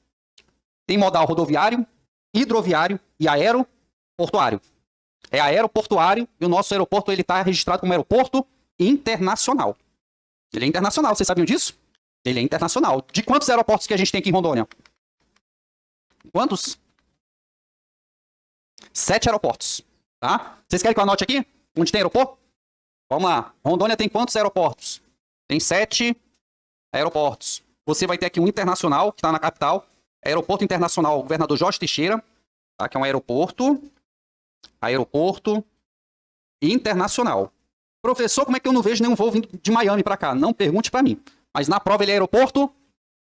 Tem modal rodoviário, hidroviário e aeroportuário. É aeroportuário e o nosso aeroporto ele está registrado como aeroporto internacional. Ele é internacional, vocês sabiam disso? Ele é internacional. De quantos aeroportos que a gente tem aqui em Rondônia? Quantos? 7 aeroportos. Tá? Vocês querem que eu anote aqui? Onde tem aeroporto? Vamos lá. Rondônia tem quantos aeroportos? Tem 7 aeroportos. Você vai ter aqui um internacional, que está na capital. Aeroporto Internacional Governador Jorge Teixeira, tá? Que é um aeroporto internacional. Professor, como é que eu não vejo nenhum voo vindo de Miami para cá? Não pergunte para mim. Mas na prova ele é aeroporto.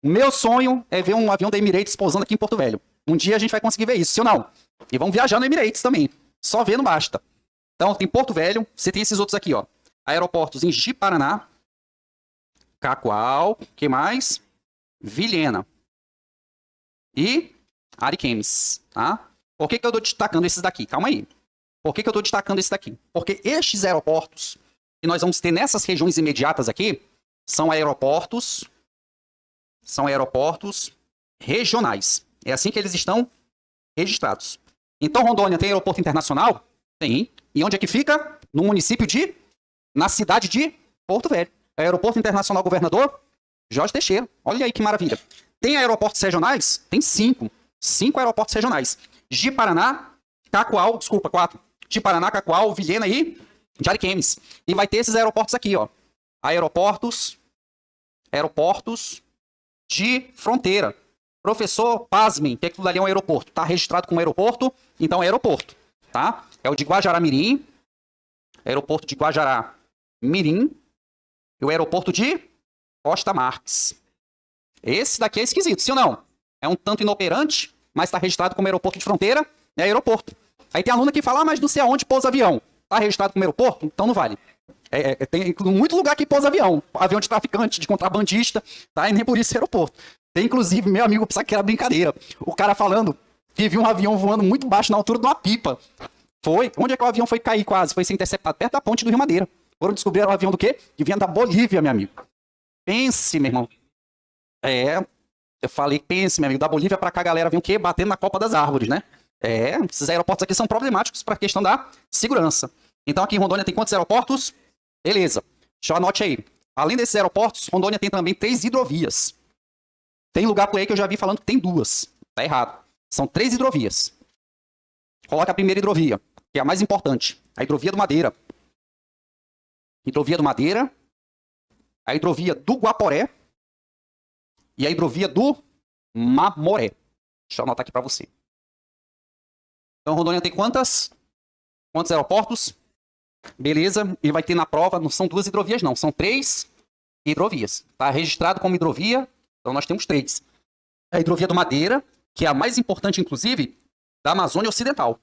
Meu sonho é ver um avião da Emirates pousando aqui em Porto Velho. Um dia a gente vai conseguir ver isso, sim ou não? E vamos viajar no Emirates também. Só ver não basta. Então tem Porto Velho, você tem esses outros aqui, ó. Aeroportos em Ji-Paraná, Cacoal, que mais? Vilhena. E Ariquemes, tá? Por que eu estou destacando esses daqui? Calma aí. Por que eu estou destacando esse daqui? Porque estes aeroportos que nós vamos ter nessas regiões imediatas aqui são aeroportos regionais. É assim que eles estão registrados. Então, Rondônia tem aeroporto internacional? Tem. E onde é que fica? No município de... Na cidade de Porto Velho. Aeroporto Internacional Governador Jorge Teixeira. Olha aí que maravilha. Tem aeroportos regionais? Tem 5. 5 aeroportos regionais. Ji-Paraná, Cacoal, desculpa, 4. Ji-Paraná, Cacoal, Vilhena e Ariquemes. E vai ter esses aeroportos aqui, ó. Aeroportos de fronteira. Professor, pasmem, que aquilo ali é um aeroporto. Está registrado como aeroporto, então é aeroporto, tá? É o de Guajará-Mirim, aeroporto de Guajará-Mirim e o aeroporto de Costa Marques. Esse daqui é esquisito, sim ou não? É um tanto inoperante, mas está registrado como aeroporto de fronteira, é aeroporto. Aí tem aluno que fala, mas não sei aonde pousa avião. Está registrado como aeroporto? Então não vale. Tem muito lugar que pousa avião. Avião de traficante, de contrabandista, tá? E nem por isso é aeroporto. Tem, inclusive, meu amigo, pensava que era brincadeira. O cara falando que viu um avião voando muito baixo na altura de uma pipa. Foi. Onde é que o avião foi cair quase? Foi ser interceptado perto da ponte do Rio Madeira. Foram descobrir o avião do quê? Que vinha da Bolívia, meu amigo. Pense, meu irmão. Eu falei, pense, meu amigo, da Bolívia pra cá a galera vem o quê? Batendo na copa das árvores, né? Esses aeroportos aqui são problemáticos para a questão da segurança. Então aqui em Rondônia tem quantos aeroportos? Beleza. Deixa eu anote aí. Além desses aeroportos, Rondônia tem também 3 hidrovias. Tem lugar por aí que eu já vi falando que tem 2. Tá errado. São 3 hidrovias. Coloca a primeira hidrovia, que é a mais importante. A hidrovia do Madeira. Hidrovia do Madeira. A hidrovia do Guaporé. E a hidrovia do Mamoré. Deixa eu anotar aqui para você. Então, Rondônia tem quantos aeroportos? Beleza. E vai ter na prova, não são 2 hidrovias, não. São 3 hidrovias. Está registrado como hidrovia. Então, nós temos 3. A hidrovia do Madeira, que é a mais importante, inclusive, da Amazônia Ocidental.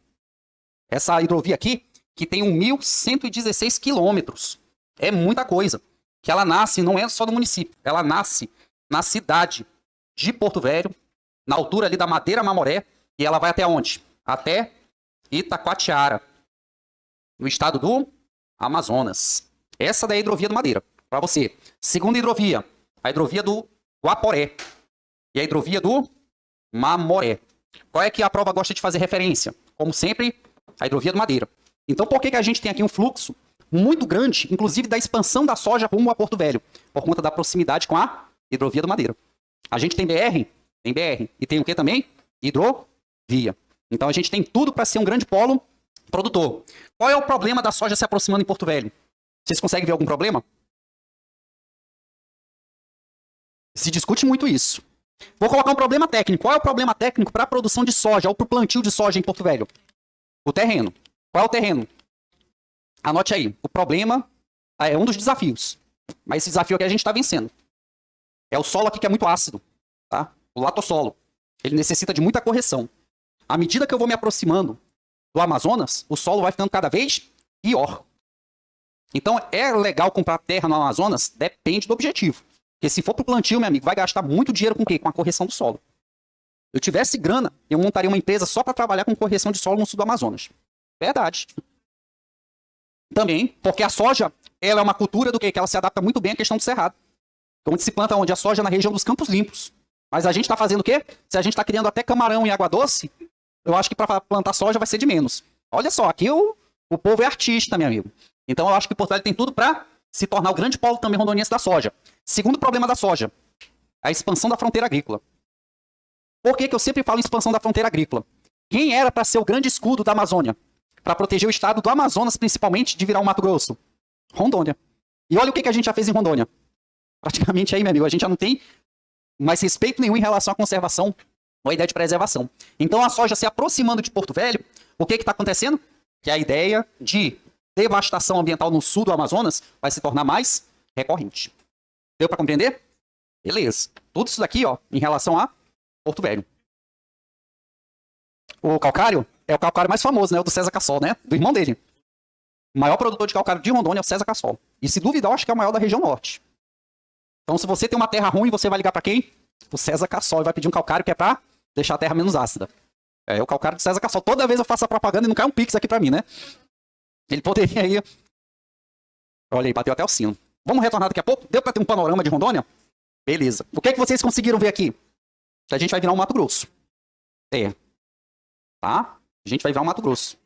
Essa hidrovia aqui, que tem 1.116 quilômetros. É muita coisa. Que ela nasce, não é só no município. Ela nasce na cidade de Porto Velho, na altura ali da Madeira Mamoré. E ela vai até onde? Até Itacoatiara, no estado do Amazonas. Essa daí é a hidrovia do Madeira, para você. Segunda hidrovia, a hidrovia do Guaporé e a hidrovia do Mamoré. Qual é que a prova gosta de fazer referência? Como sempre, a hidrovia do Madeira. Então, por que a gente tem aqui um fluxo muito grande, inclusive da expansão da soja rumo a Porto Velho? Por conta da proximidade com a hidrovia do Madeira. A gente tem BR? Tem BR. E tem o que também? Hidrovia. Então a gente tem tudo para ser um grande polo produtor. Qual é o problema da soja se aproximando em Porto Velho? Vocês conseguem ver algum problema? Se discute muito isso. Vou colocar um problema técnico. Qual é o problema técnico para a produção de soja ou para o plantio de soja em Porto Velho? O terreno. Qual é o terreno? Anote aí. O problema é um dos desafios. Mas esse desafio aqui a gente está vencendo. É o solo aqui que é muito ácido. Tá? O latossolo. Ele necessita de muita correção. À medida que eu vou me aproximando do Amazonas, o solo vai ficando cada vez pior. Então, é legal comprar terra no Amazonas? Depende do objetivo. Porque se for para o plantio, meu amigo, vai gastar muito dinheiro com o quê? Com a correção do solo. Se eu tivesse grana, eu montaria uma empresa só para trabalhar com correção de solo no sul do Amazonas. Verdade. Também, porque a soja, ela é uma cultura do quê? Que ela se adapta muito bem à questão do cerrado. Onde se planta onde? A soja na região dos Campos Limpos. Mas a gente está fazendo o quê? Se a gente está criando até camarão em água doce, eu acho que para plantar soja vai ser de menos. Olha só, aqui o povo é artista, meu amigo. Então eu acho que Porto Velho tem tudo para se tornar o grande polo também rondoniense da soja. Segundo problema da soja, a expansão da fronteira agrícola. Por que eu sempre falo em expansão da fronteira agrícola? Quem era para ser o grande escudo da Amazônia? Para proteger o estado do Amazonas, principalmente, de virar um Mato Grosso? Rondônia. E olha o que a gente já fez em Rondônia. Praticamente aí, meu amigo, a gente já não tem mais respeito nenhum em relação à conservação ou à ideia de preservação. Então, a soja se aproximando de Porto Velho, o que está acontecendo? Que a ideia de devastação ambiental no sul do Amazonas vai se tornar mais recorrente. Deu para compreender? Beleza. Tudo isso daqui, ó, em relação a Porto Velho. O calcário é o calcário mais famoso, né? O do César Cassol, né? Do irmão dele. O maior produtor de calcário de Rondônia é o César Cassol. E se duvidar, eu acho que é o maior da região norte. Então, se você tem uma terra ruim, você vai ligar para quem? O César Cassol e vai pedir um calcário que é para deixar a terra menos ácida. É o calcário do César Cassol. Toda vez eu faço a propaganda e não cai um pix aqui para mim, né? Ele poderia aí... Olha aí, bateu até o sino. Vamos retornar daqui a pouco? Deu para ter um panorama de Rondônia? Beleza. O que é que vocês conseguiram ver aqui? Que a gente vai virar um Mato Grosso. É. Tá? A gente vai virar um Mato Grosso.